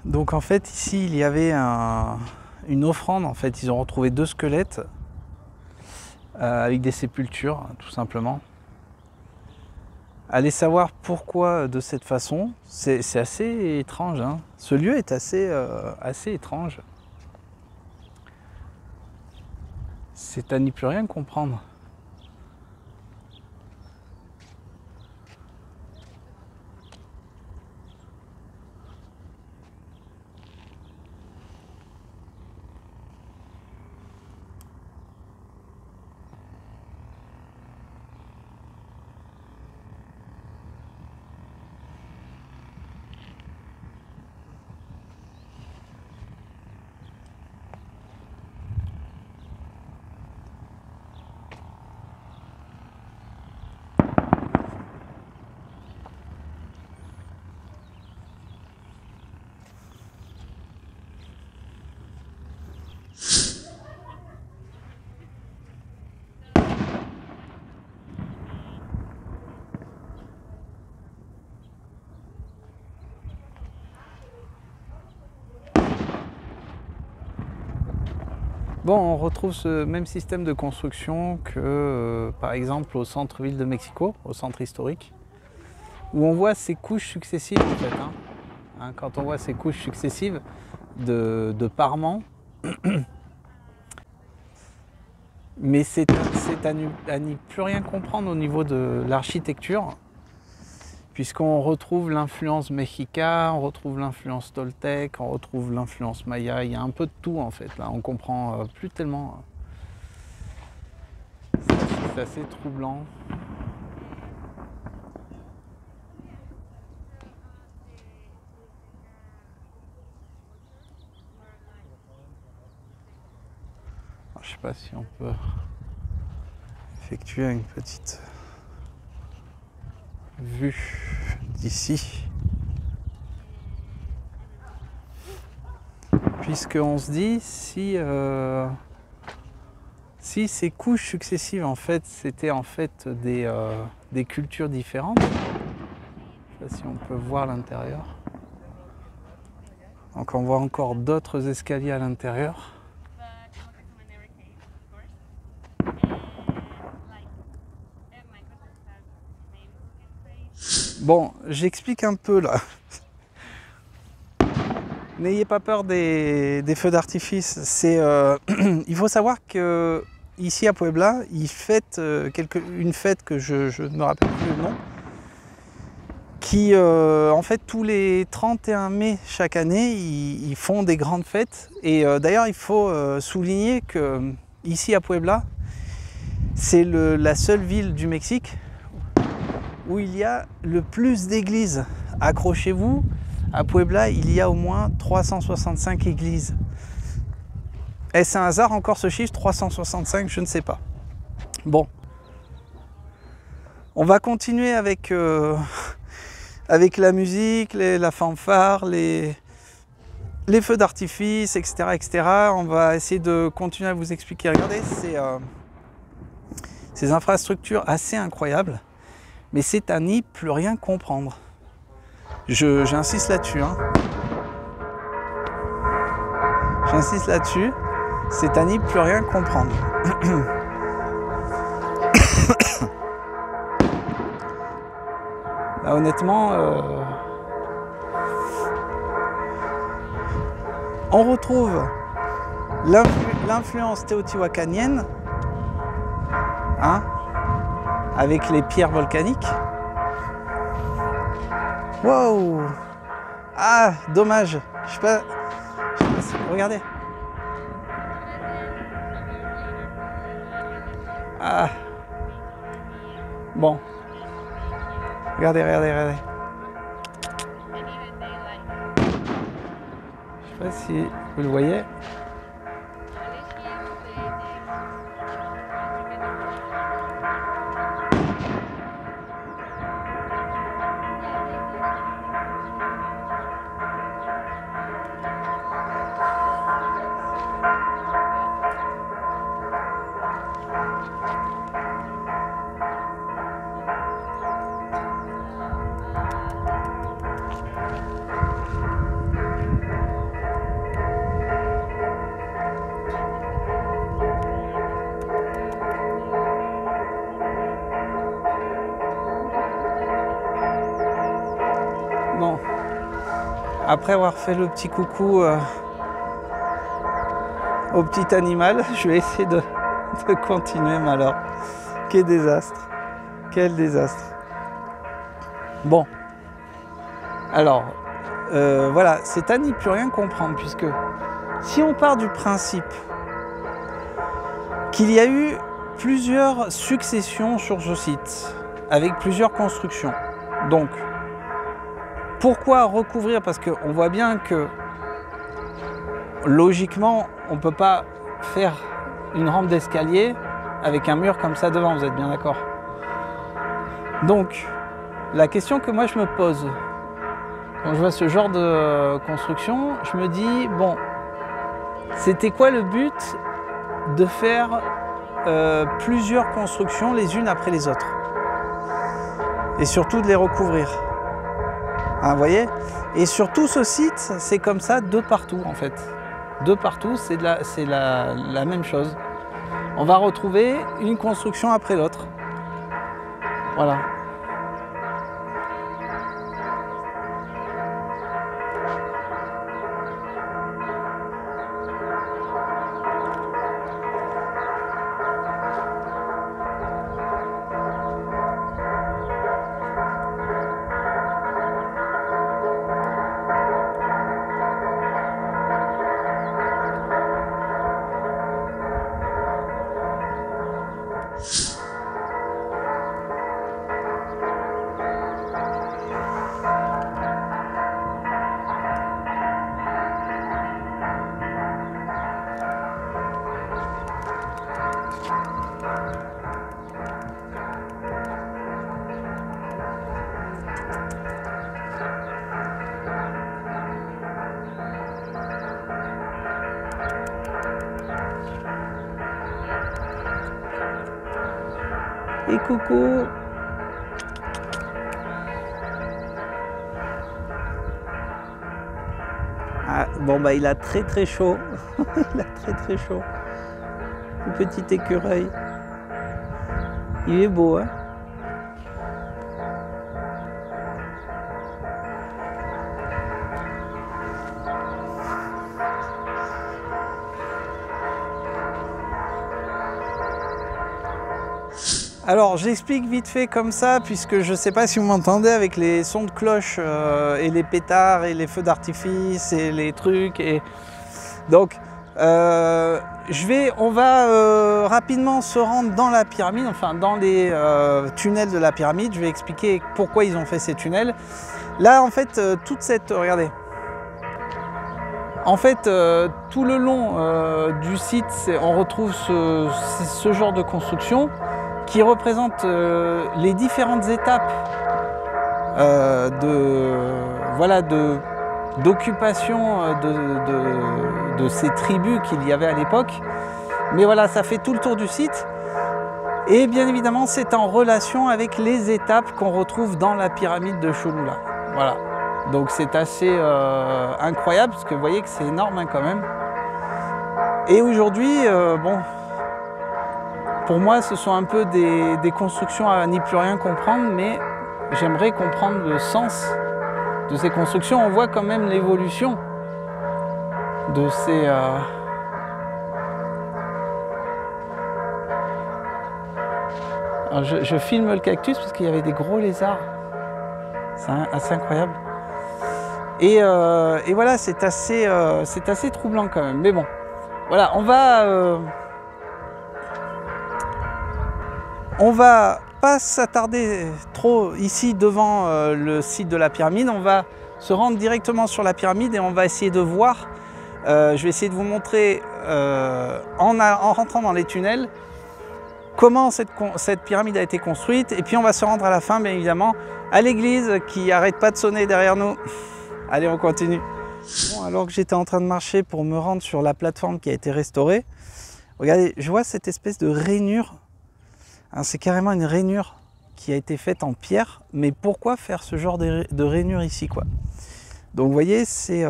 Donc en fait ici il y avait une offrande, en fait ils ont retrouvé 2 squelettes avec des sépultures tout simplement. Allez savoir pourquoi de cette façon, c'est assez étrange, hein. Ce lieu est assez étrange. C'est à n'y plus rien comprendre. Bon, on retrouve ce même système de construction que, par exemple, au centre-ville de Mexico, au centre historique, où on voit ces couches successives, en fait. Quand on voit ces couches successives de parements, mais c'est à n'y plus rien comprendre au niveau de l'architecture, puisqu'on retrouve l'influence mexica, on retrouve l'influence toltèque, on retrouve l'influence maya, il y a un peu de tout en fait, là, on comprend plus tellement. C'est assez troublant. Alors, je sais pas si on peut effectuer une petite vue d'ici. Puisqu'on se dit si ces couches successives en fait c'était en fait des cultures différentes. Je sais pas si on peut voir l'intérieur. Donc on voit encore d'autres escaliers à l'intérieur. Bon, j'explique un peu là. N'ayez pas peur des feux d'artifice. Il faut savoir que ici à Puebla, ils fêtent une fête que je ne me rappelle plus le nom, qui en fait tous les 31 mai chaque année, ils font des grandes fêtes. Et d'ailleurs, il faut souligner que ici à Puebla, c'est la seule ville du Mexique où il y a le plus d'églises. Accrochez-vous, à Puebla, il y a au moins 365 églises. Est-ce un hasard encore ce chiffre, 365? Je ne sais pas. Bon. On va continuer avec, avec la musique, la fanfare, les feux d'artifice, etc., etc. On va essayer de continuer à vous expliquer. Regardez, ces infrastructures assez incroyables. Mais c'est à n'y plus rien comprendre. J'insiste là-dessus. J'insiste là-dessus. C'est à n'y plus rien comprendre. Là, honnêtement, on retrouve l'influence téotihuacanienne, avec les pierres volcaniques. Wow! Ah, dommage. Je sais pas si... Regardez. Ah. Bon. Regardez. Je sais pas si vous le voyez. Bon, après avoir fait le petit coucou au petit animal, je vais essayer de continuer, mais alors, quel désastre, quel désastre. Bon, alors, voilà, c'est à n'y plus rien comprendre, puisque si on part du principe qu'il y a eu plusieurs successions sur ce site, avec plusieurs constructions, donc, pourquoi recouvrir? Parce qu'on voit bien que, logiquement, on ne peut pas faire une rampe d'escalier avec un mur comme ça devant, vous êtes bien d'accord? Donc, la question que moi je me pose, quand je vois ce genre de construction, je me dis, bon, c'était quoi le but de faire plusieurs constructions les unes après les autres? Et surtout de les recouvrir. Vous voyez? Et sur tout ce site, c'est comme ça de partout en fait. de partout, c'est la même chose. On va retrouver une construction après l'autre. Voilà. Et coucou. Ah, bon bah il a très chaud. Il a très chaud. Le petit écureuil. Il est beau, hein. Alors j'explique vite fait comme ça, puisque je ne sais pas si vous m'entendez avec les sons de cloche et les pétards et les feux d'artifice et les trucs. Et... Donc on va rapidement se rendre dans la pyramide, enfin dans les tunnels de la pyramide. Je vais expliquer pourquoi ils ont fait ces tunnels. Là en fait, toute cette... Regardez. En fait, tout le long du site, on retrouve ce genre de construction qui représente les différentes étapes d'occupation de ces tribus qu'il y avait à l'époque. Mais voilà, ça fait tout le tour du site. Et bien évidemment, c'est en relation avec les étapes qu'on retrouve dans la pyramide de Cholula. Voilà. Donc c'est assez incroyable, parce que vous voyez que c'est énorme hein, quand même. Et aujourd'hui, bon... Pour moi, ce sont un peu des constructions à n'y plus rien comprendre, mais j'aimerais comprendre le sens de ces constructions. On voit quand même l'évolution de ces... Alors je filme le cactus parce qu'il y avait des gros lézards. C'est assez incroyable. Et voilà, c'est assez troublant quand même. Mais bon, voilà, on va pas s'attarder trop ici devant le site de la pyramide. On va se rendre directement sur la pyramide et on va essayer de voir. Je vais essayer de vous montrer en rentrant dans les tunnels comment cette pyramide a été construite. Et puis on va se rendre à la fin, bien évidemment, à l'église qui n'arrête pas de sonner derrière nous. Allez, on continue. Bon, alors que j'étais en train de marcher pour me rendre sur la plateforme qui a été restaurée, regardez, je vois cette espèce de rainure. C'est carrément une rainure qui a été faite en pierre, mais pourquoi faire ce genre de rainure ici, quoi? Donc vous voyez, c'est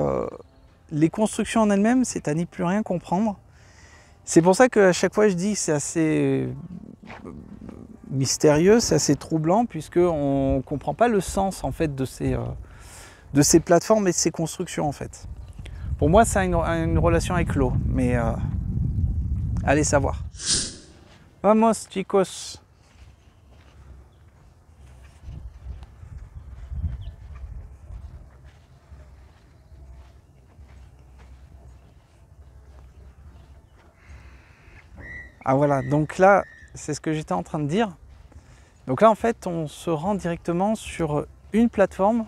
les constructions en elles-mêmes, c'est à n'y plus rien comprendre. C'est pour ça qu'à chaque fois je dis que c'est assez mystérieux, c'est assez troublant, puisqu'on ne comprend pas le sens en fait de ces plateformes et de ces constructions en fait. Pour moi, ça a une relation avec l'eau, mais allez savoir. Vamos, chicos. Ah voilà, donc là, c'est ce que j'étais en train de dire. Donc là, en fait, on se rend directement sur une plateforme.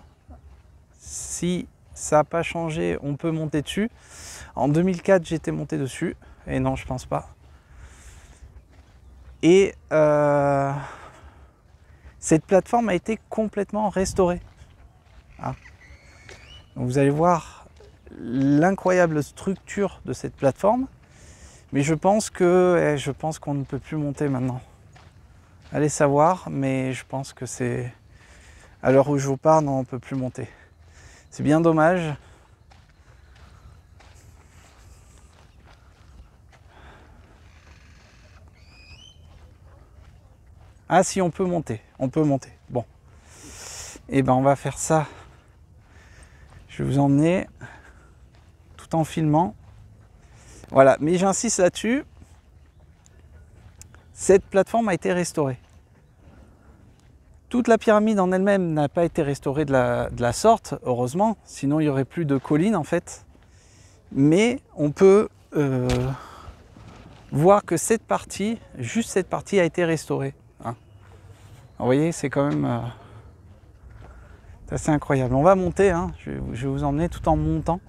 Si ça n'a pas changé, on peut monter dessus. En 2004, j'étais monté dessus. Et non, je pense pas. Et cette plateforme a été complètement restaurée. Ah. Donc vous allez voir l'incroyable structure de cette plateforme. Mais je pense qu'on ne peut plus monter maintenant. Allez savoir, mais je pense que c'est... À l'heure où je vous parle, non, on ne peut plus monter. C'est bien dommage. Ah si, on peut monter. On peut monter. Bon. Et ben on va faire ça. Je vais vous emmener tout en filmant. Voilà, mais j'insiste là-dessus. Cette plateforme a été restaurée. Toute la pyramide en elle-même n'a pas été restaurée de la sorte, heureusement, sinon il n'y aurait plus de collines en fait. Mais on peut voir que cette partie, juste cette partie a été restaurée. Hein. Vous voyez, c'est quand même assez incroyable. On va monter, hein. Je vais vous emmener tout en montant.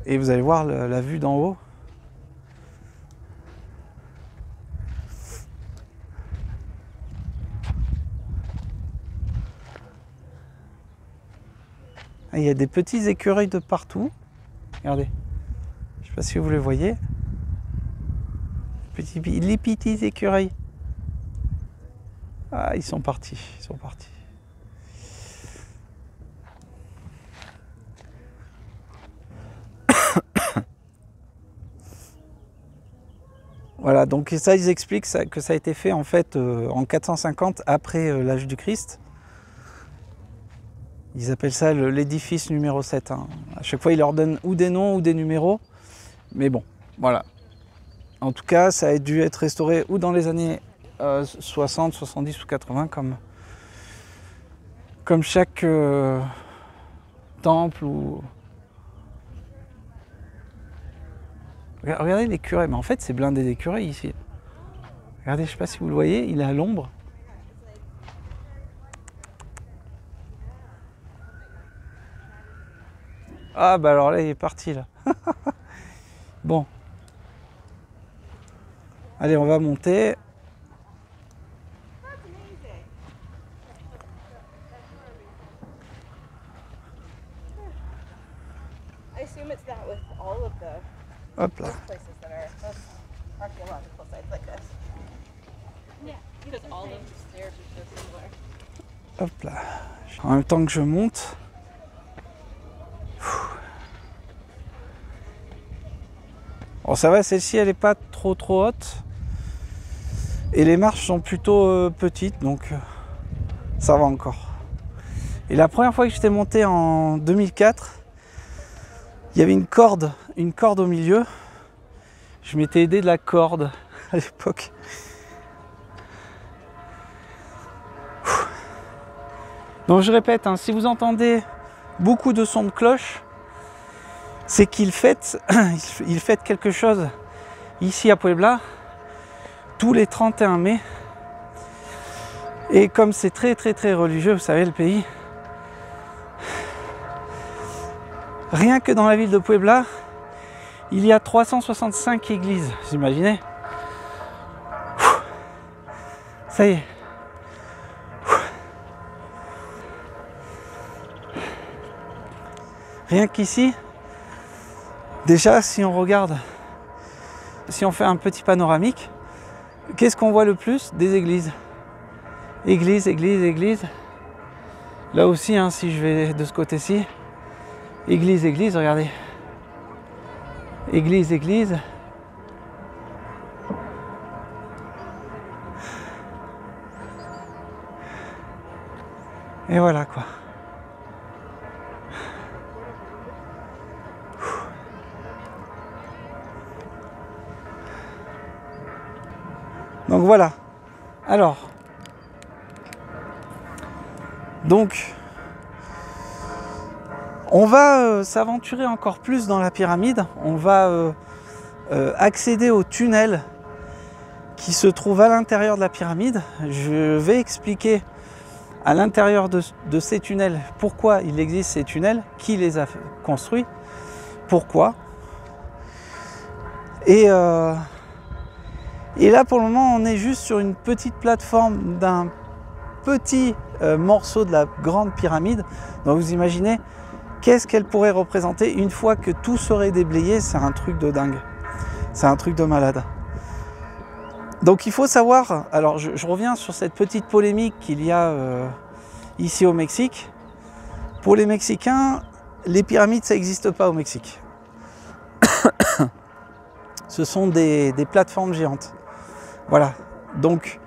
Et vous allez voir la vue d'en haut. Il y a des petits écureuils de partout. Regardez. Je ne sais pas si vous les voyez. Les petits écureuils. Ah, ils sont partis. Ils sont partis. Voilà, donc ça, ils expliquent que ça a été fait en fait en 450 après l'âge du Christ. Ils appellent ça l'édifice numéro 7. Hein. À chaque fois, ils leur donnent ou des noms ou des numéros. Mais bon, voilà. En tout cas, ça a dû être restauré ou dans les années 60, 70 ou 80, comme chaque temple. Regardez l'écureuil, mais en fait, c'est blindé d'écureuils ici. Regardez, je ne sais pas si vous le voyez, il est à l'ombre. Ah bah alors là il est parti là. Bon. Allez, on va monter. Hop là. Hop là. En même temps que je monte. Bon, ça va, celle-ci elle n'est pas trop haute et les marches sont plutôt petites, donc ça va encore. Et la première fois que j'étais monté en 2004, il y avait une corde au milieu. Je m'étais aidé de la corde à l'époque. Donc je répète, hein, si vous entendez beaucoup de sons de cloche, c'est qu'il fête quelque chose ici à Puebla tous les 31 mai. Et comme c'est très religieux, vous savez, le pays, rien que dans la ville de Puebla, il y a 365 églises, vous imaginez? Ça y est. Rien qu'ici, déjà, si on regarde, si on fait un petit panoramique, qu'est-ce qu'on voit le plus? Des églises. Église, église, église. Là aussi, hein, si je vais de ce côté-ci, église, église, regardez. Église, église. Et voilà quoi. Donc voilà. Alors, donc, on va s'aventurer encore plus dans la pyramide. On va accéder au tunnel qui se trouve à l'intérieur de la pyramide. Je vais expliquer à l'intérieur de ces tunnels pourquoi il existe ces tunnels, qui les a construits, pourquoi. Et là, pour le moment, on est juste sur une petite plateforme d'un petit morceau de la grande pyramide. Donc vous imaginez, qu'est-ce qu'elle pourrait représenter une fois que tout serait déblayé? C'est un truc de dingue. C'est un truc de malade. Donc il faut savoir, alors je reviens sur cette petite polémique qu'il y a ici au Mexique. Pour les Mexicains, les pyramides, ça n'existe pas au Mexique. Ce sont des plateformes géantes. Voilà. Donc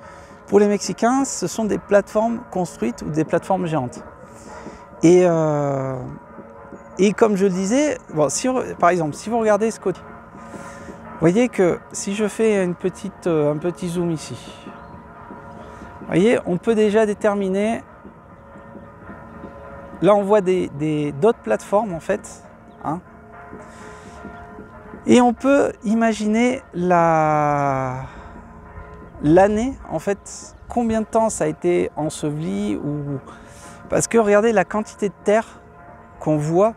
Pour les Mexicains, ce sont des plateformes construites ou des plateformes géantes. Et comme je le disais, bon, par exemple, si vous regardez ce côté, vous voyez que si je fais un petit zoom ici, vous voyez, on peut déjà déterminer, là on voit d'autres plateformes en fait, hein, et on peut imaginer l'année, en fait, combien de temps ça a été enseveli, parce que regardez la quantité de terre qu'on voit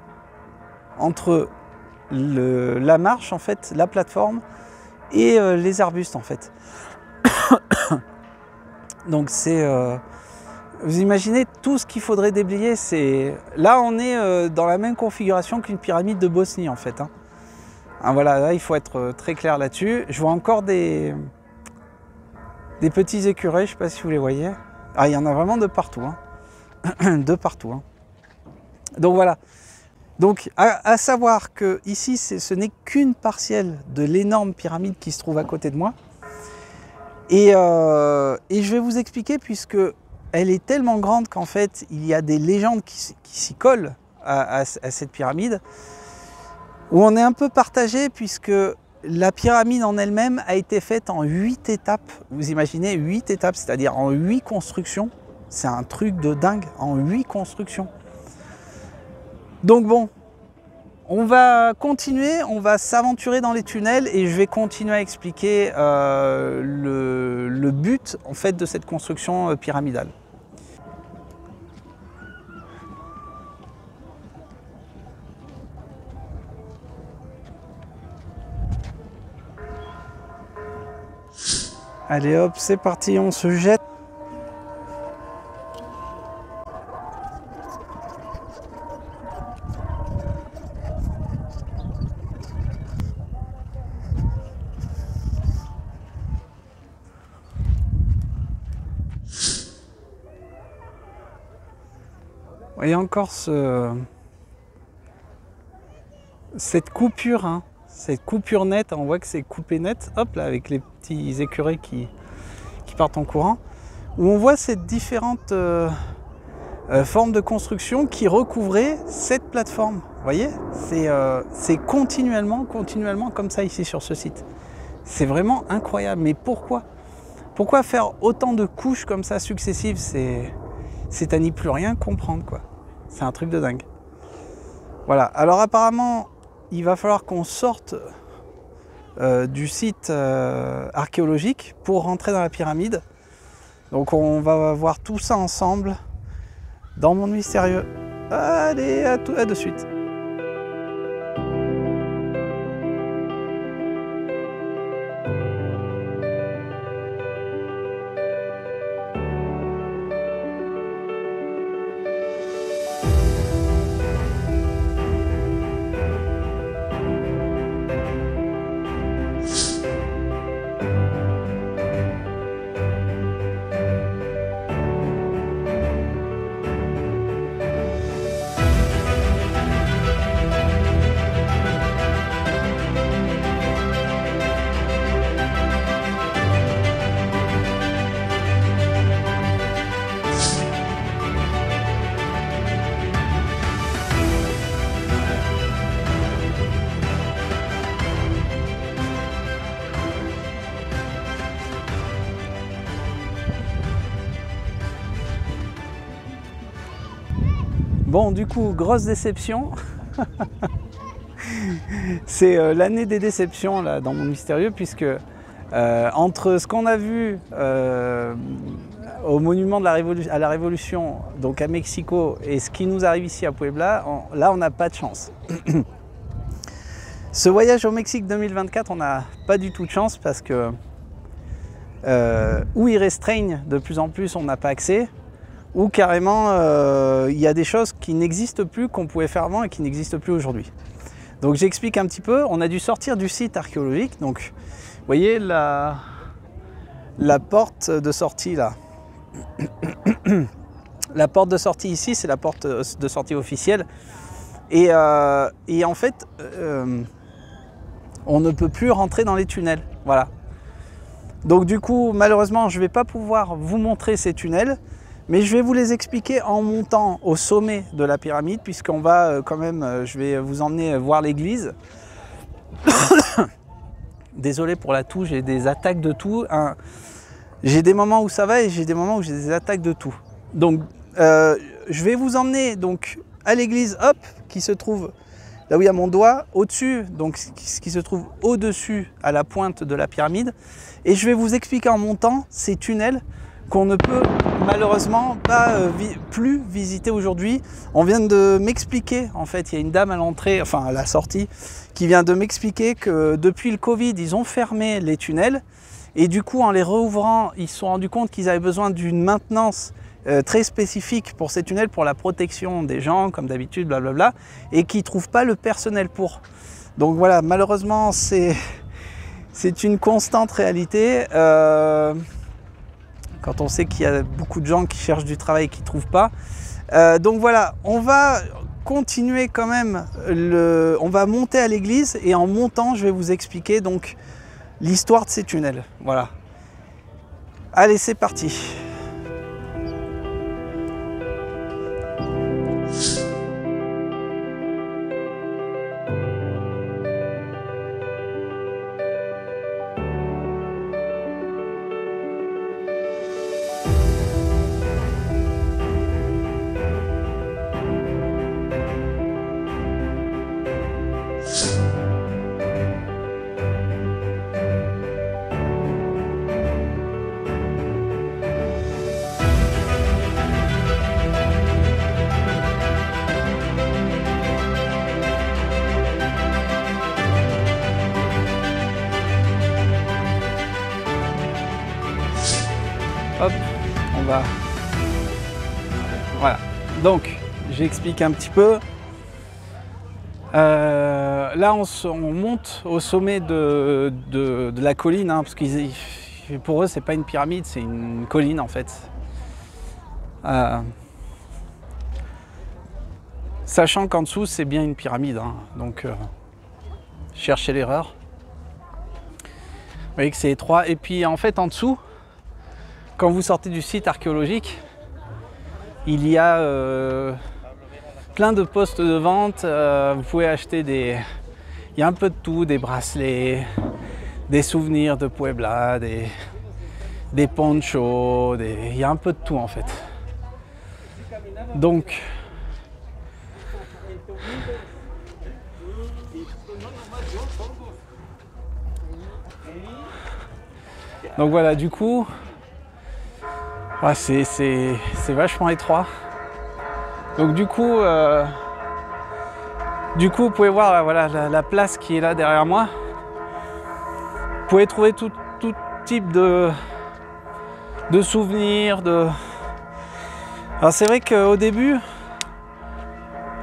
entre la marche, en fait, la plateforme et les arbustes en fait. Donc c'est, vous imaginez tout ce qu'il faudrait déblayer. Là on est dans la même configuration qu'une pyramide de Bosnie en fait, hein. Hein, voilà, là il faut être très clair là-dessus. Je vois encore des petits écureuils, je ne sais pas si vous les voyez. Ah, il y en a vraiment de partout, hein. De partout, hein. Donc voilà. Donc à savoir que ici ce n'est qu'une partielle de l'énorme pyramide qui se trouve à côté de moi. Et je vais vous expliquer, puisque elle est tellement grande qu'en fait il y a des légendes qui s'y collent à cette pyramide, où on est un peu partagé, puisque la pyramide en elle-même a été faite en 8 étapes. Vous imaginez 8 étapes, c'est-à-dire en 8 constructions. C'est un truc de dingue, en 8 constructions. Donc bon, on va continuer, on va s'aventurer dans les tunnels et je vais continuer à expliquer le but en fait de cette construction pyramidale. Allez hop, c'est parti, on se jette. Vous voyez encore cette coupure, hein, cette coupure nette, on voit que c'est coupé net, hop là, avec les petits écureuils qui partent en courant, où on voit ces différentes formes de construction qui recouvraient cette plateforme. Vous voyez, c'est continuellement comme ça ici sur ce site. C'est vraiment incroyable. Mais pourquoi faire autant de couches comme ça successives? C'est à n'y plus rien comprendre, quoi. C'est un truc de dingue. Voilà, alors apparemment, il va falloir qu'on sorte du site archéologique pour rentrer dans la pyramide. Donc on va voir tout ça ensemble dans Monde Mystérieux. Allez, à de suite. Bon, du coup, grosse déception. C'est l'année des déceptions là, dans Monde Mystérieux, puisque entre ce qu'on a vu au monument à la Révolution, donc à Mexico, et ce qui nous arrive ici à Puebla, là on n'a pas de chance. Ce voyage au Mexique 2024, on n'a pas du tout de chance, parce que où ils restreignent de plus en plus, on n'a pas accès, ou carrément il y a des choses qui n'existent plus, qu'on pouvait faire avant et qui n'existent plus aujourd'hui. Donc j'explique un petit peu. On a dû sortir du site archéologique. Donc vous voyez la porte de sortie là. La porte de sortie ici, c'est la porte de sortie officielle. Et en fait, on ne peut plus rentrer dans les tunnels. Voilà. Donc du coup, malheureusement, je ne vais pas pouvoir vous montrer ces tunnels, mais je vais vous les expliquer en montant au sommet de la pyramide, puisqu'on va quand même, je vais vous emmener voir l'église. Désolé pour la toux, j'ai des attaques de toux. J'ai des moments où ça va et j'ai des moments où j'ai des attaques de toux. Donc je vais vous emmener donc à l'église, hop, qui se trouve là où il y a mon doigt, au-dessus, donc ce qui se trouve au-dessus à la pointe de la pyramide. Et je vais vous expliquer en montant ces tunnels qu'on ne peut malheureusement pas plus visiter aujourd'hui. On vient de m'expliquer, en fait, il y a une dame à l'entrée, enfin à la sortie, qui vient de m'expliquer que depuis le Covid, ils ont fermé les tunnels. Et du coup, en les réouvrant, ils se sont rendus compte qu'ils avaient besoin d'une maintenance très spécifique pour ces tunnels, pour la protection des gens, comme d'habitude, blablabla, et qui ne trouvent pas le personnel pour. Donc voilà, malheureusement, c'est une constante réalité. Quand on sait qu'il y a beaucoup de gens qui cherchent du travail et qui ne trouvent pas. Donc voilà, on va continuer quand même, on va monter à l'église et en montant, je vais vous expliquer donc l'histoire de ces tunnels. Voilà. Allez, c'est parti. Hop, on va... Voilà. Donc, j'explique un petit peu. Là, on monte au sommet de la colline, hein, parce que pour eux, c'est pas une pyramide, c'est une colline en fait. Sachant qu'en dessous, c'est bien une pyramide, hein, donc cherchez l'erreur. Vous voyez que c'est étroit. Et puis en fait, en dessous, quand vous sortez du site archéologique, il y a plein de postes de vente. Vous pouvez acheter il y a un peu de tout, des bracelets, des souvenirs de Puebla, des ponchos, il y a un peu de tout en fait. Donc, voilà, du coup, ouais, c'est vachement étroit. Donc du coup, vous pouvez voir voilà, la place qui est là derrière moi. Vous pouvez trouver tout type de souvenirs. Alors c'est vrai qu'au début,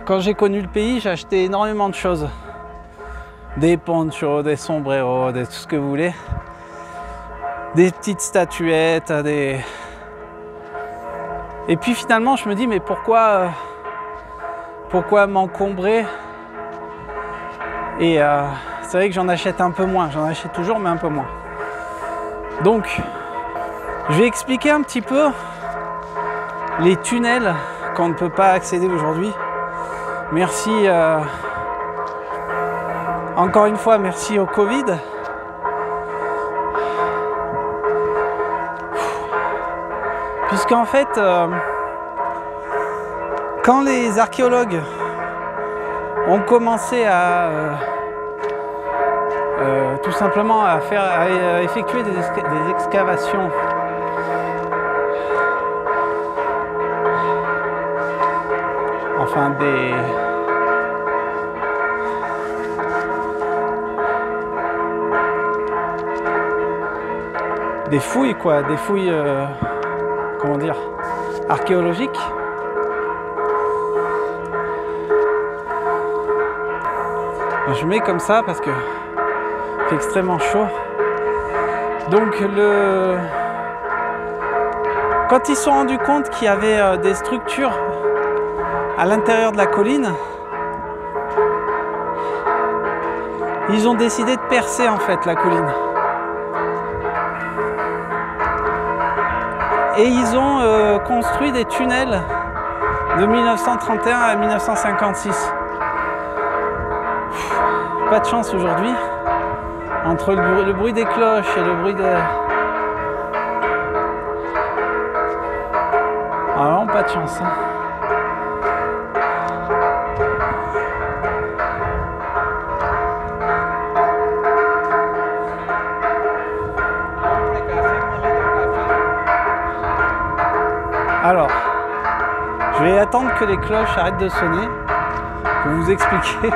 quand j'ai connu le pays, j'ai acheté énormément de choses. Des ponchos, des sombreros, tout ce que vous voulez. Des petites statuettes, Et puis finalement, je me dis, mais pourquoi m'encombrer? Et c'est vrai que j'en achète un peu moins. J'en achète toujours, mais un peu moins. Donc, je vais expliquer un petit peu les tunnels qu'on ne peut pas accéder aujourd'hui. Merci, encore une fois, merci au Covid. Puisqu'en fait, quand les archéologues ont commencé à tout simplement à effectuer des excavations enfin des fouilles quoi, des fouilles comment dire, archéologiques. Je mets comme ça parce que c'est extrêmement chaud. Donc quand ils se sont rendus compte qu'il y avait des structures à l'intérieur de la colline, ils ont décidé de percer en fait la colline. Et ils ont construit des tunnels de 1931 à 1956. Pas de chance aujourd'hui. Entre le bruit des cloches et le bruit des... Ah non, pas de chance. Hein. Alors, je vais attendre que les cloches arrêtent de sonner pour vous expliquer.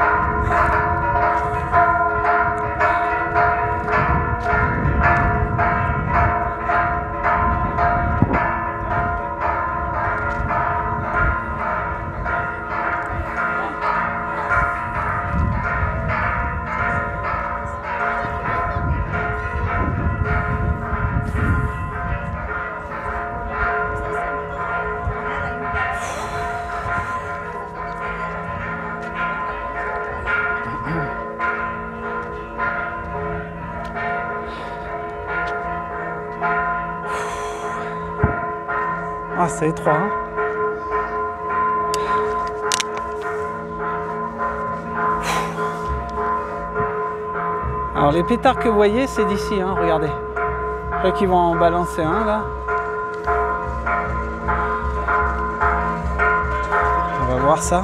Ah, c'est étroit, hein. Alors les pétards que vous voyez, c'est d'ici, hein, regardez. Je crois qu'ils vont en balancer un là. On va voir ça.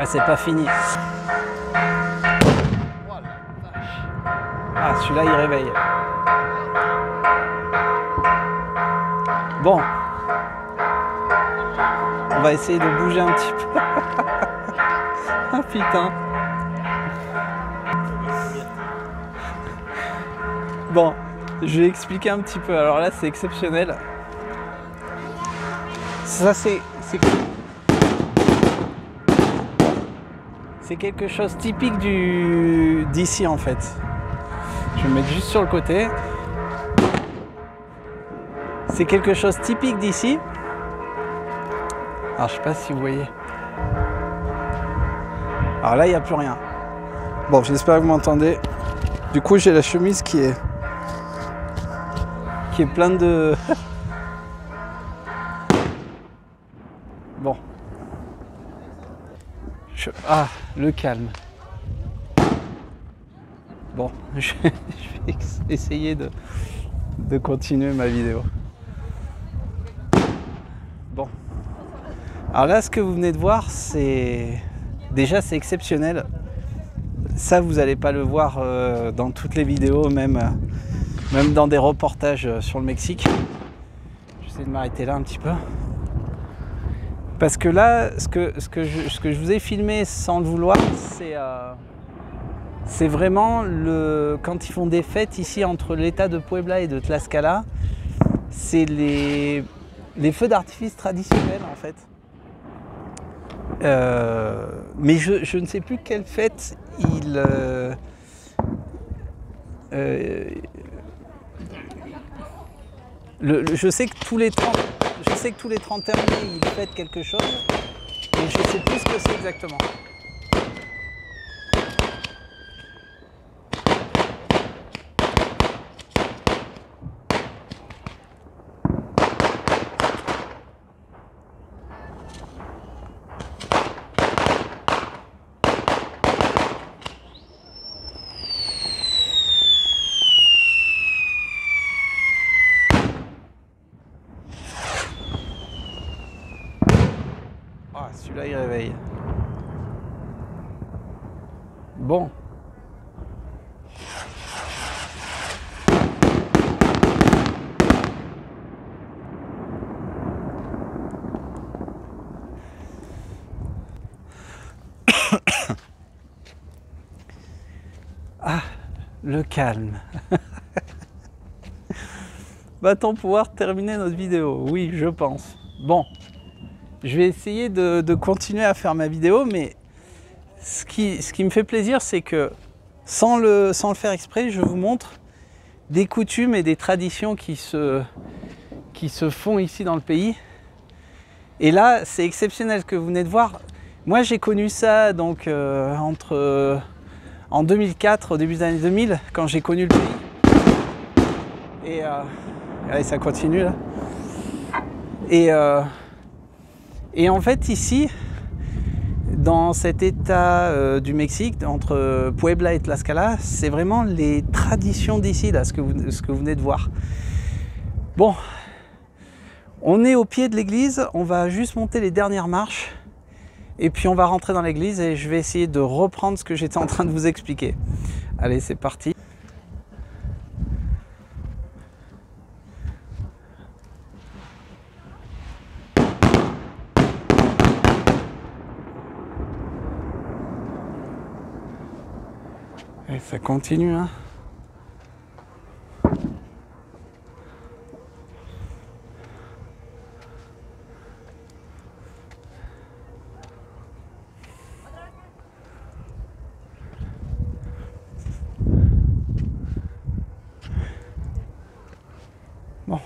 c'est pas fini. Ah, celui-là, il réveille. Bon. On va essayer de bouger un petit peu. Ah putain. Bon, je vais expliquer un petit peu. Alors là, c'est exceptionnel. Ça, c'est quelque chose typique d'ici en fait. Je vais me mettre juste sur le côté. C'est quelque chose typique d'ici. Alors je sais pas si vous voyez. Alors là il n'y a plus rien. Bon, j'espère que vous m'entendez. Du coup j'ai la chemise qui est pleine de... Bon. Ah, le calme. Bon, je vais essayer de continuer ma vidéo. Bon. Alors là, ce que vous venez de voir, c'est... Déjà, c'est exceptionnel. Ça, vous n'allez pas le voir dans toutes les vidéos, même dans des reportages sur le Mexique. J'essaie de m'arrêter là un petit peu. Parce que là, ce que je vous ai filmé sans le vouloir, c'est vraiment quand ils font des fêtes ici entre l'État de Puebla et de Tlaxcala, c'est les feux d'artifice traditionnels en fait. Mais je ne sais plus quelle fête je sais que tous les 31 mai, ils fêtent quelque chose, mais je ne sais plus ce que c'est exactement. Ah, celui-là, il réveille. Bon. Ah, le calme. Va-t-on pouvoir terminer notre vidéo? Oui, je pense. Bon. Je vais essayer de continuer à faire ma vidéo, mais ce qui me fait plaisir, c'est que sans le faire exprès, je vous montre des coutumes et des traditions qui se font ici dans le pays. Et là, c'est exceptionnel ce que vous venez de voir. Moi, j'ai connu ça donc en 2004, au début des années 2000, quand j'ai connu le pays. Et allez, ça continue là. Et en fait, ici, dans cet état du Mexique, entre Puebla et Tlaxcala, c'est vraiment les traditions d'ici, là, ce que vous venez de voir. Bon, on est au pied de l'église, on va juste monter les dernières marches, et puis on va rentrer dans l'église et je vais essayer de reprendre ce que j'étais en train de vous expliquer. Allez, c'est parti. Et ça continue, hein. Bon.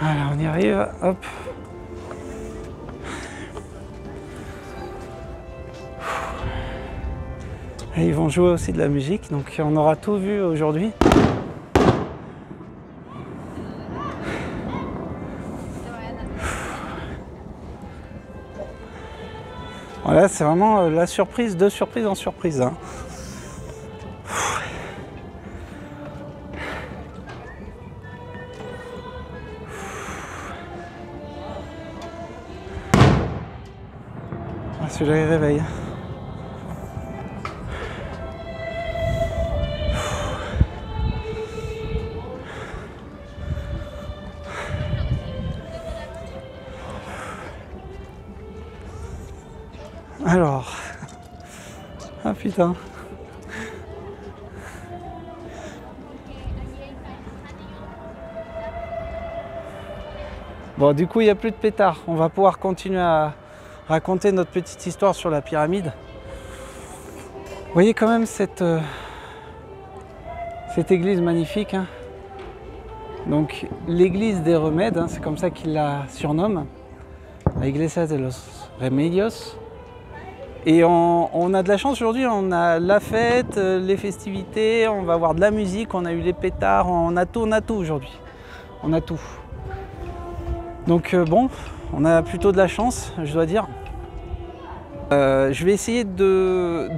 Voilà, on y arrive, hop. Et ils vont jouer aussi de la musique, donc on aura tout vu aujourd'hui. Voilà, c'est vraiment la surprise de surprise en surprise. Hein. Ah, celui-là il réveille. Alors, ah putain. Bon, du coup, il n'y a plus de pétards. On va pouvoir continuer à raconter notre petite histoire sur la pyramide. Vous voyez quand même cette église magnifique. Hein. Donc, l'église des remèdes, hein, c'est comme ça qu'ils la surnomment. La Iglesia de los Remedios. Et on a de la chance aujourd'hui, on a la fête, les festivités, on va avoir de la musique, on a eu les pétards, on a tout aujourd'hui. On a tout. Donc bon, on a plutôt de la chance, je dois dire. Je vais essayer de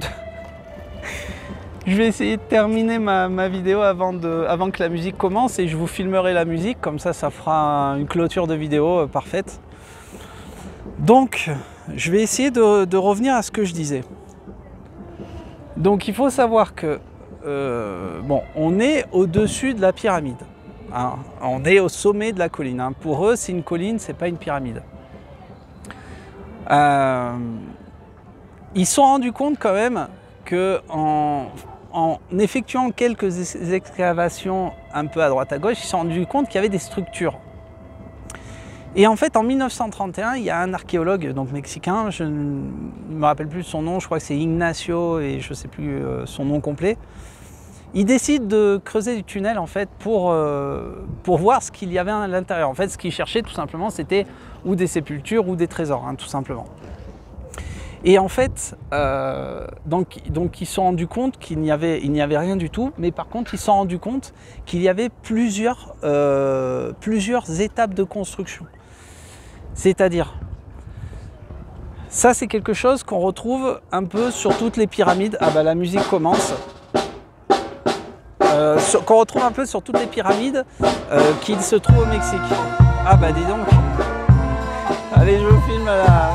terminer ma vidéo avant que la musique commence et je vous filmerai la musique, comme ça fera une clôture de vidéo parfaite. Donc, je vais essayer de revenir à ce que je disais. Donc, il faut savoir que, bon, on est au-dessus de la pyramide. Hein. On est au sommet de la colline. Hein. Pour eux, c'est une colline, c'est pas une pyramide. Ils se sont rendus compte quand même que en effectuant quelques excavations un peu à droite à gauche, ils se sont rendus compte qu'il y avait des structures. Et en fait, en 1931, il y a un archéologue donc mexicain, je ne me rappelle plus son nom, je crois que c'est Ignacio et je ne sais plus son nom complet. Il décide de creuser du tunnel en fait pour voir ce qu'il y avait à l'intérieur. En fait, ce qu'il cherchait tout simplement, c'était ou des sépultures ou des trésors, hein, tout simplement. Et en fait, donc ils se sont rendus compte qu'il n'y avait rien du tout, mais par contre, ils se sont rendus compte qu'il y avait plusieurs étapes de construction. C'est-à-dire, ça c'est quelque chose qu'on retrouve un peu sur toutes les pyramides. Ah bah la musique commence. Qu'on retrouve un peu sur toutes les pyramides qui se trouvent au Mexique. Ah bah dis donc. Allez, je vous filme là.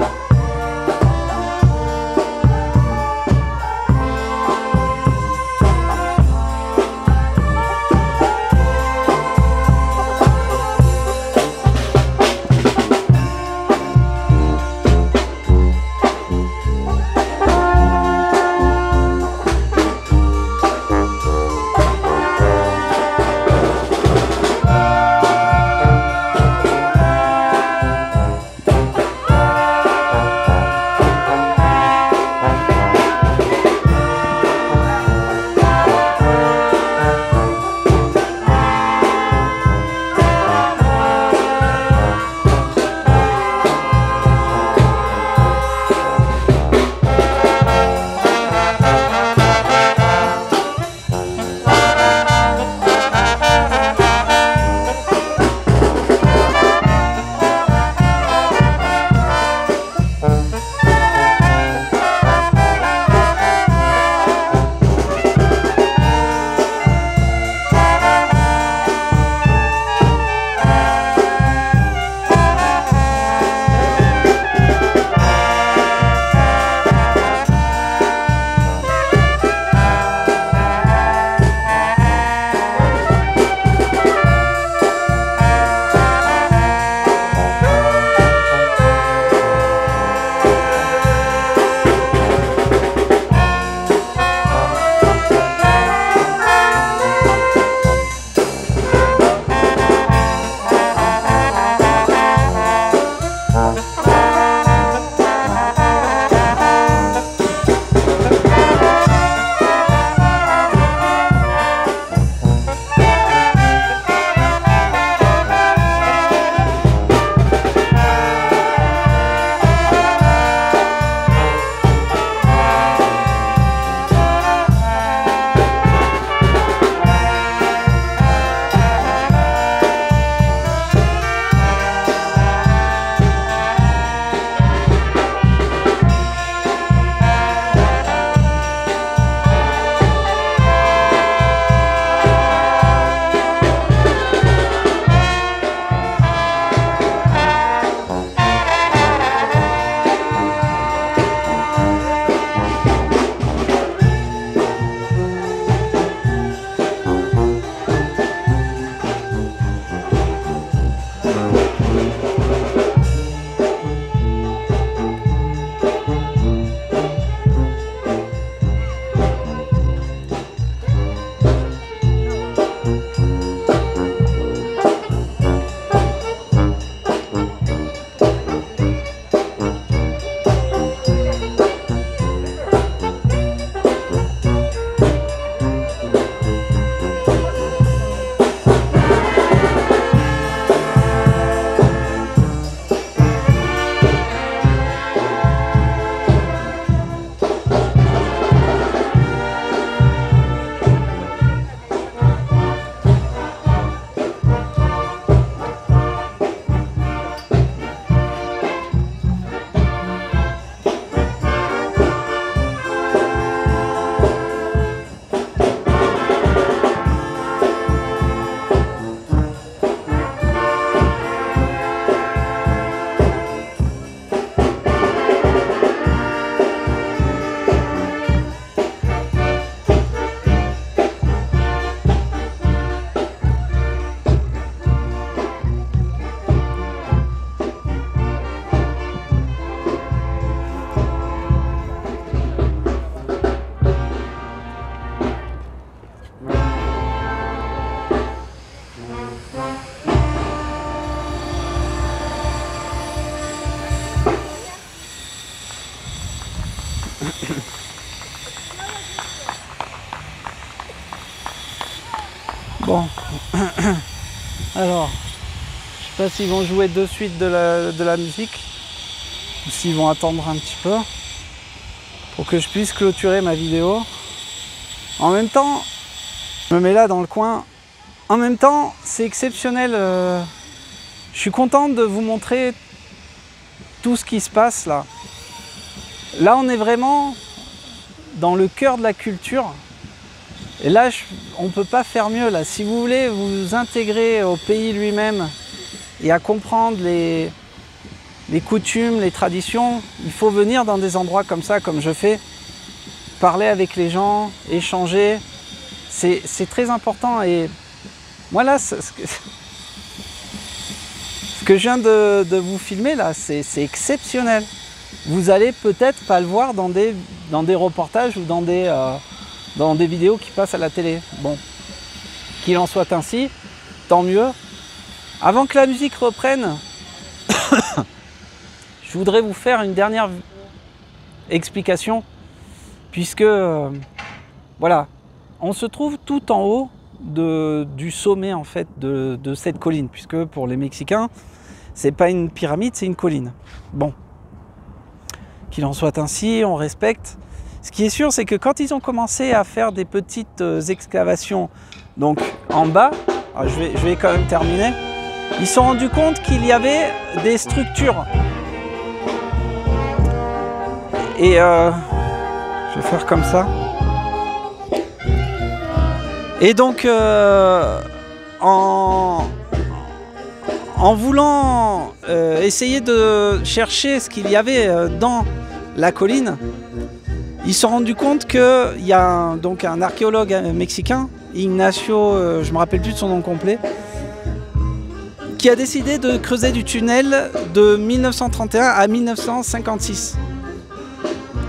Bon, alors, je sais pas s'ils vont jouer de suite de la musique ou s'ils vont attendre un petit peu pour que je puisse clôturer ma vidéo. En même temps, je me mets là dans le coin. En même temps, c'est exceptionnel. Je suis content de vous montrer tout ce qui se passe là. Là, on est vraiment dans le cœur de la culture. Et là, on ne peut pas faire mieux. Là. Si vous voulez vous intégrer au pays lui-même et à comprendre les coutumes, les traditions, il faut venir dans des endroits comme ça, comme je fais, parler avec les gens, échanger. C'est très important. Et moi là, ce que je viens de vous filmer là, c'est exceptionnel. Vous allez peut-être pas le voir dans des reportages ou dans des vidéos qui passent à la télé. Bon, qu'il en soit ainsi, tant mieux. Avant que la musique reprenne, je voudrais vous faire une dernière explication, puisque voilà, on se trouve tout en haut du sommet en fait de cette colline, puisque pour les Mexicains, c'est pas une pyramide, c'est une colline. Bon, qu'il en soit ainsi, on respecte. Ce qui est sûr, c'est que quand ils ont commencé à faire des petites excavations, donc en bas, je vais quand même terminer, ils se sont rendus compte qu'il y avait des structures. Et je vais faire comme ça. Et donc, en voulant essayer de chercher ce qu'il y avait dans la colline, ils se sont rendus compte qu'il y a donc un archéologue mexicain, Ignacio, je ne me rappelle plus de son nom complet, qui a décidé de creuser du tunnel de 1931 à 1956.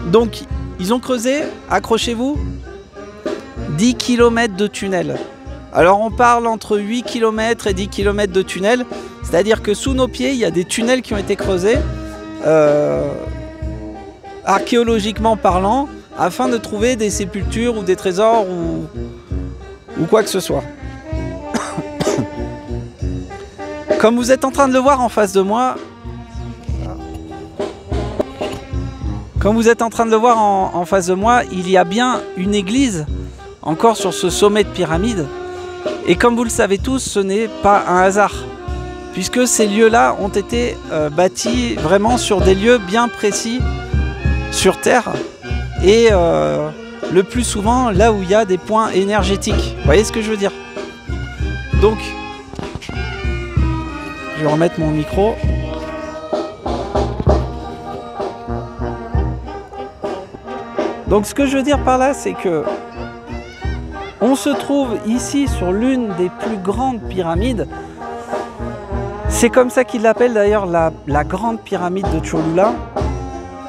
Donc, ils ont creusé, accrochez-vous, 10 km de tunnel. Alors, on parle entre 8 km et 10 km de tunnel, c'est-à-dire que sous nos pieds, il y a des tunnels qui ont été creusés, archéologiquement parlant, afin de trouver des sépultures ou des trésors ou quoi que ce soit. Comme vous êtes en train de le voir en face de moi, il y a bien une église encore sur ce sommet de pyramide. Et comme vous le savez tous, ce n'est pas un hasard, puisque ces lieux-là ont été bâtis vraiment sur des lieux bien précis sur Terre, et le plus souvent là où il y a des points énergétiques. Vous voyez ce que je veux dire? Donc, je vais remettre mon micro. Donc ce que je veux dire par là, c'est que on se trouve ici sur l'une des plus grandes pyramides. C'est comme ça qu'ils l'appellent d'ailleurs la grande pyramide de Cholula,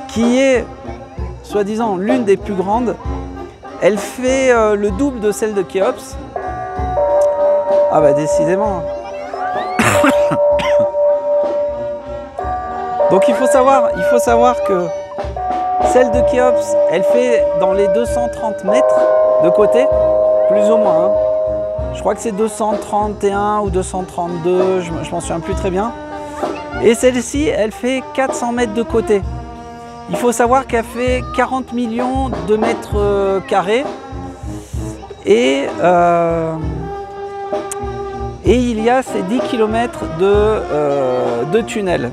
qui est soi-disant l'une des plus grandes. Elle fait le double de celle de Khéops. Ah bah décidément. Donc il faut savoir que celle de Khéops, elle fait dans les 230 mètres de côté, plus ou moins. Hein. Je crois que c'est 231 ou 232, je m'en souviens plus très bien. Et celle-ci, elle fait 400 mètres de côté. Il faut savoir qu'elle fait 40 millions de mètres carrés. Et il y a ces 10 km de tunnels.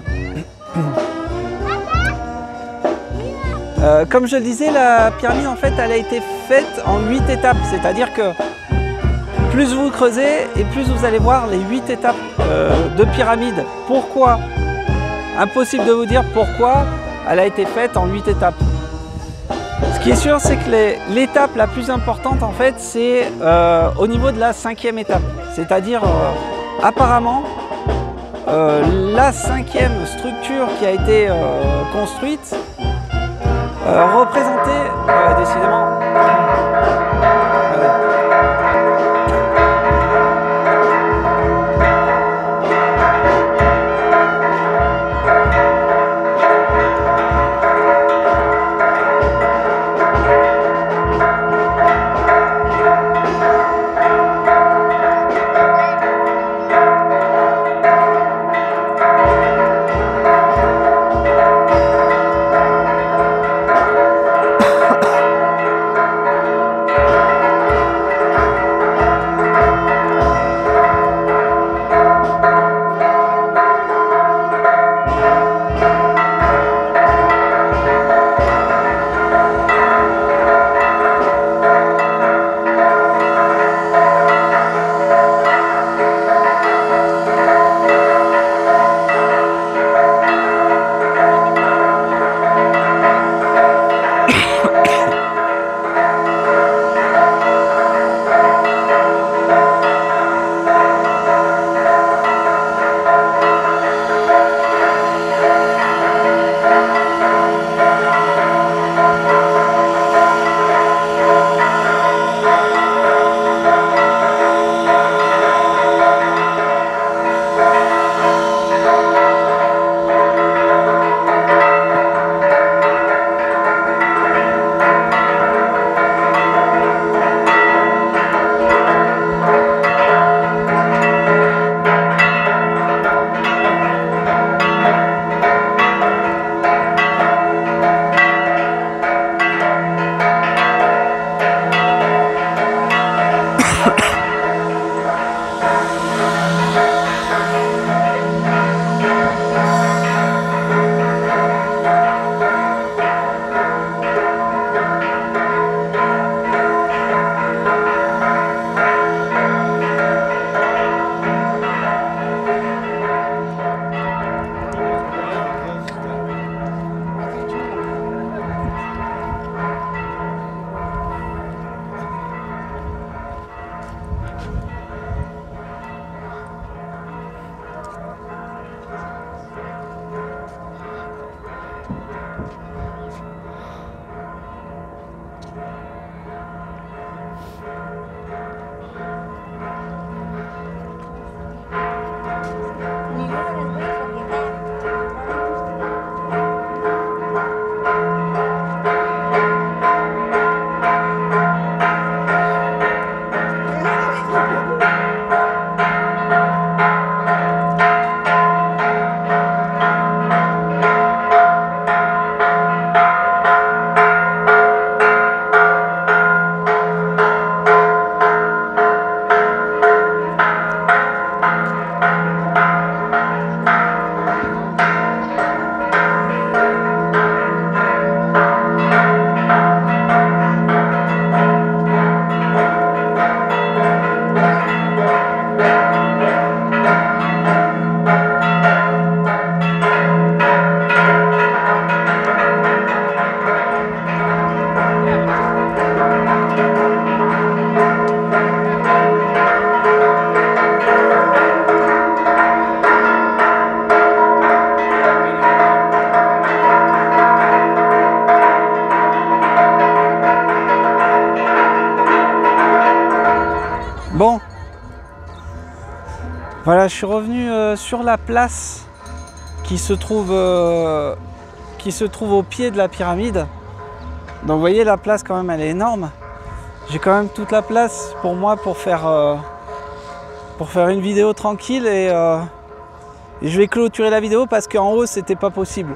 Comme je le disais, la pyramide en fait elle a été faite en 8 étapes, c'est-à-dire que plus vous creusez et plus vous allez voir les 8 étapes de pyramide. Pourquoi? Impossible de vous dire pourquoi elle a été faite en 8 étapes. Ce qui est sûr, c'est que l'étape la plus importante en fait, c'est au niveau de la 5e étape, c'est-à-dire apparemment la 5e structure qui a été construite représentait décidément. Bon, voilà, je suis revenu sur la place qui se trouve au pied de la pyramide. Donc vous voyez, la place quand même elle est énorme. J'ai quand même toute la place pour moi pour faire une vidéo tranquille et je vais clôturer la vidéo parce qu'en haut c'était pas possible.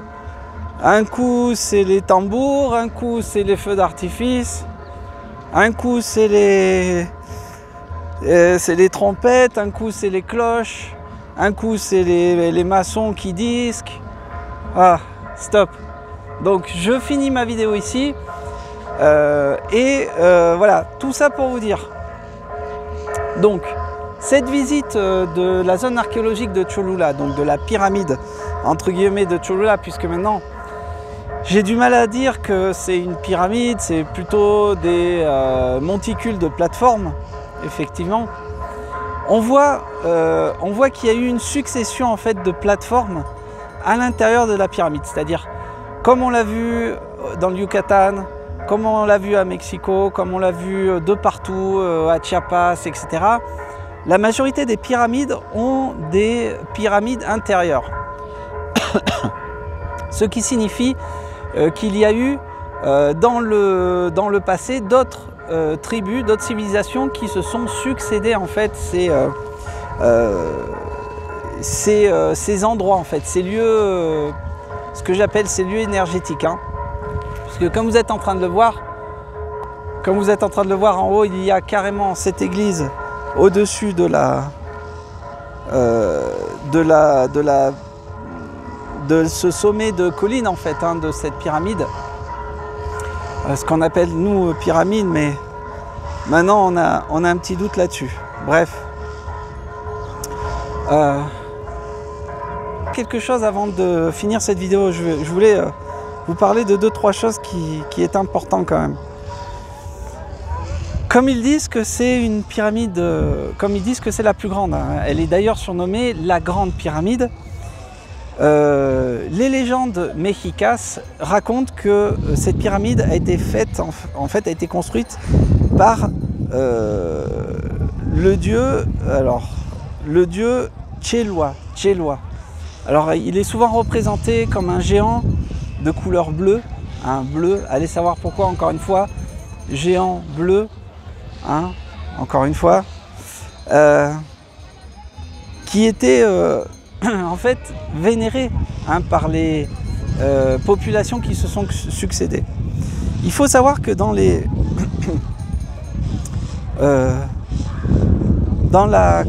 Un coup c'est les tambours, un coup c'est les feux d'artifice, un coup c'est les trompettes, un coup c'est les cloches, un coup c'est les maçons qui disquent. Ah, stop. Donc je finis ma vidéo ici. Voilà, tout ça pour vous dire. Donc, cette visite de la zone archéologique de Cholula, donc de la pyramide, entre guillemets, de Cholula, puisque maintenant, j'ai du mal à dire que c'est une pyramide, c'est plutôt des monticules de plateformes, effectivement. On voit qu'il y a eu une succession en fait de plateformes à l'intérieur de la pyramide, c'est-à-dire comme on l'a vu dans le Yucatan, comme on l'a vu à Mexico, comme on l'a vu de partout, à Chiapas, etc. La majorité des pyramides ont des pyramides intérieures. Ce qui signifie qu'il y a eu dans le passé d'autres tribus, d'autres civilisations qui se sont succédées en fait ces endroits, en fait, ces lieux, ce que j'appelle ces lieux énergétiques. Hein. Parce que comme vous êtes en train de le voir, en haut, il y a carrément cette église au-dessus de ce sommet de colline en fait, hein, de cette pyramide. Ce qu'on appelle nous pyramide, mais maintenant on a un petit doute là-dessus. Bref. Quelque chose avant de finir cette vidéo, je voulais vous parler de 2-3 choses qui est important quand même. Comme ils disent que c'est une pyramide, comme ils disent que c'est la plus grande, hein, elle est d'ailleurs surnommée la Grande Pyramide. Les légendes mexicas racontent que cette pyramide a été faite, en fait, a été construite par le dieu Chelua. Alors, il est souvent représenté comme un géant de couleur bleue, un bleu. Allez savoir pourquoi, encore une fois, géant bleu, hein, encore une fois, qui était en fait vénéré, hein, par les populations qui se sont succédées. Il faut savoir que dans la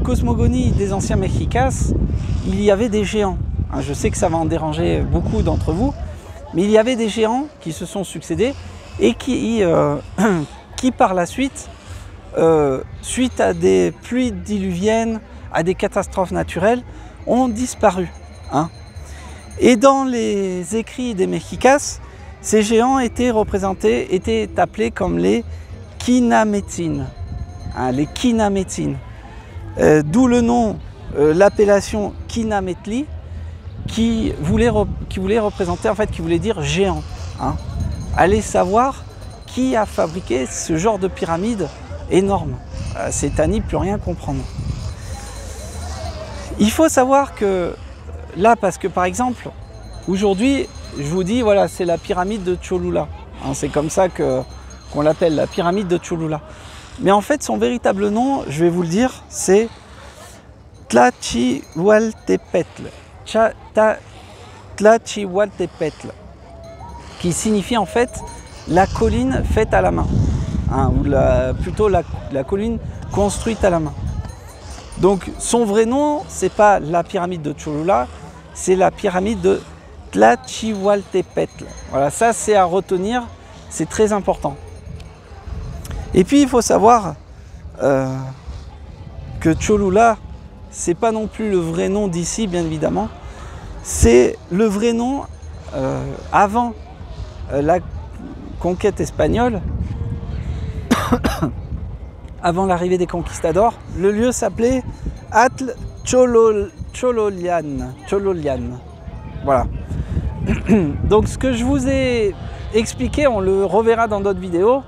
cosmogonie des anciens Mexicas, il y avait des géants. Je sais que ça va en déranger beaucoup d'entre vous, mais il y avait des géants qui se sont succédés et qui par la suite, suite à des pluies diluviennes, à des catastrophes naturelles, ont disparu. Hein. Et dans les écrits des Mexicas, ces géants étaient représentés, étaient appelés comme les Quinametzin. Hein, les Quinametzin. D'où le nom, l'appellation Quinametli, qui voulait représenter, en fait, qui voulait dire géant. Hein. Allez savoir qui a fabriqué ce genre de pyramide énorme. C'est à n'y plus rien comprendre. Il faut savoir que là, parce que par exemple, aujourd'hui, je vous dis, voilà, c'est la pyramide de Cholula. Hein, c'est comme ça qu'on l'appelle, la pyramide de Cholula. Mais en fait, son véritable nom, je vais vous le dire, c'est Tlachihualtepetl. Tlachihualtepetl, qui signifie en fait la colline faite à la main, hein, ou plutôt la colline construite à la main. Donc son vrai nom, c'est pas la pyramide de Cholula, c'est la pyramide de Tlachihualtepetl. Voilà, ça c'est à retenir, c'est très important. Et puis il faut savoir que Cholula, c'est pas non plus le vrai nom d'ici, bien évidemment. C'est le vrai nom avant la conquête espagnole, avant l'arrivée des conquistadors. Le lieu s'appelait Atl Chololian. Voilà. Donc ce que je vous ai expliqué, on le reverra dans d'autres vidéos.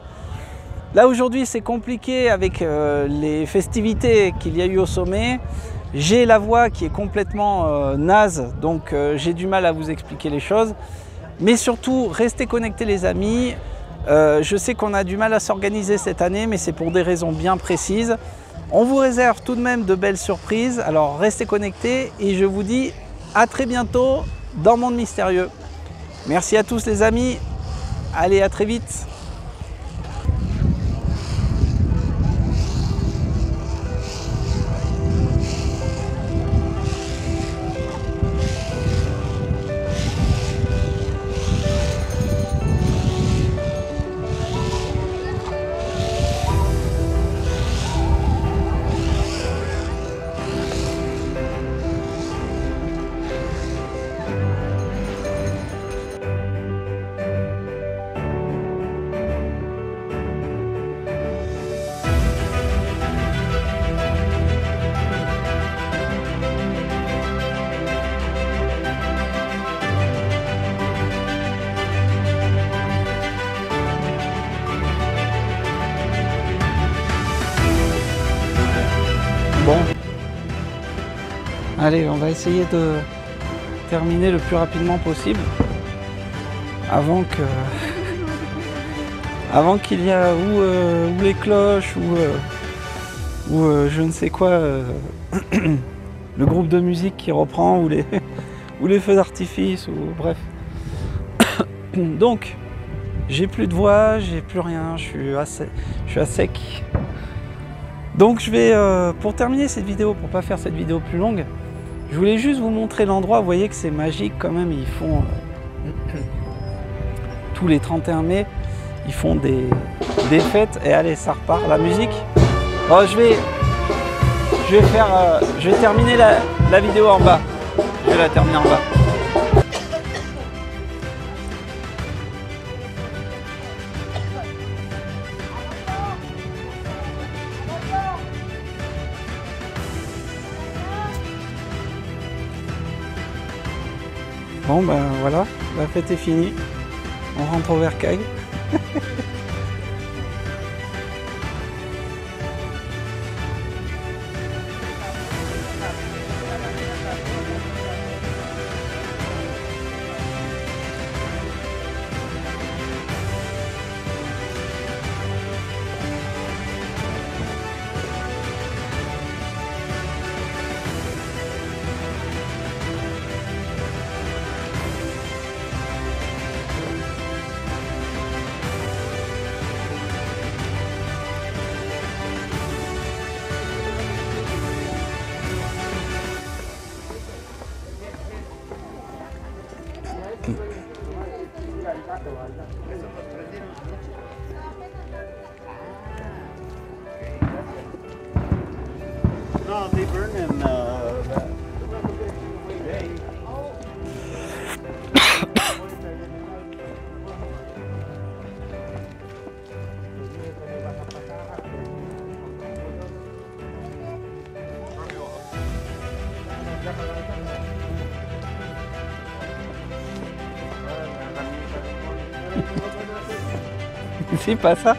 Là aujourd'hui c'est compliqué avec les festivités qu'il y a eu au sommet. J'ai la voix qui est complètement naze, donc j'ai du mal à vous expliquer les choses. Mais surtout, restez connectés les amis. Je sais qu'on a du mal à s'organiser cette année, mais c'est pour des raisons bien précises. On vous réserve tout de même de belles surprises, alors restez connectés et je vous dis à très bientôt dans Monde Mystérieux. Merci à tous les amis, allez à très vite. Bon, allez, on va essayer de terminer le plus rapidement possible avant qu'il y ait ou les cloches ou je ne sais quoi, le groupe de musique qui reprend ou les feux d'artifice ou bref. Donc, j'ai plus de voix, j'ai plus rien, je suis à sec. Donc je vais, pour terminer cette vidéo, pour pas faire cette vidéo plus longue, je voulais juste vous montrer l'endroit. Vous voyez que c'est magique quand même, ils font tous les 31 mai, ils font des fêtes et allez, ça repart, la musique. Bon, je vais terminer la vidéo en bas, je vais la terminer en bas. Bon ben voilà, la fête est finie, on rentre au Vercail. No, they burn in C'est pas ça.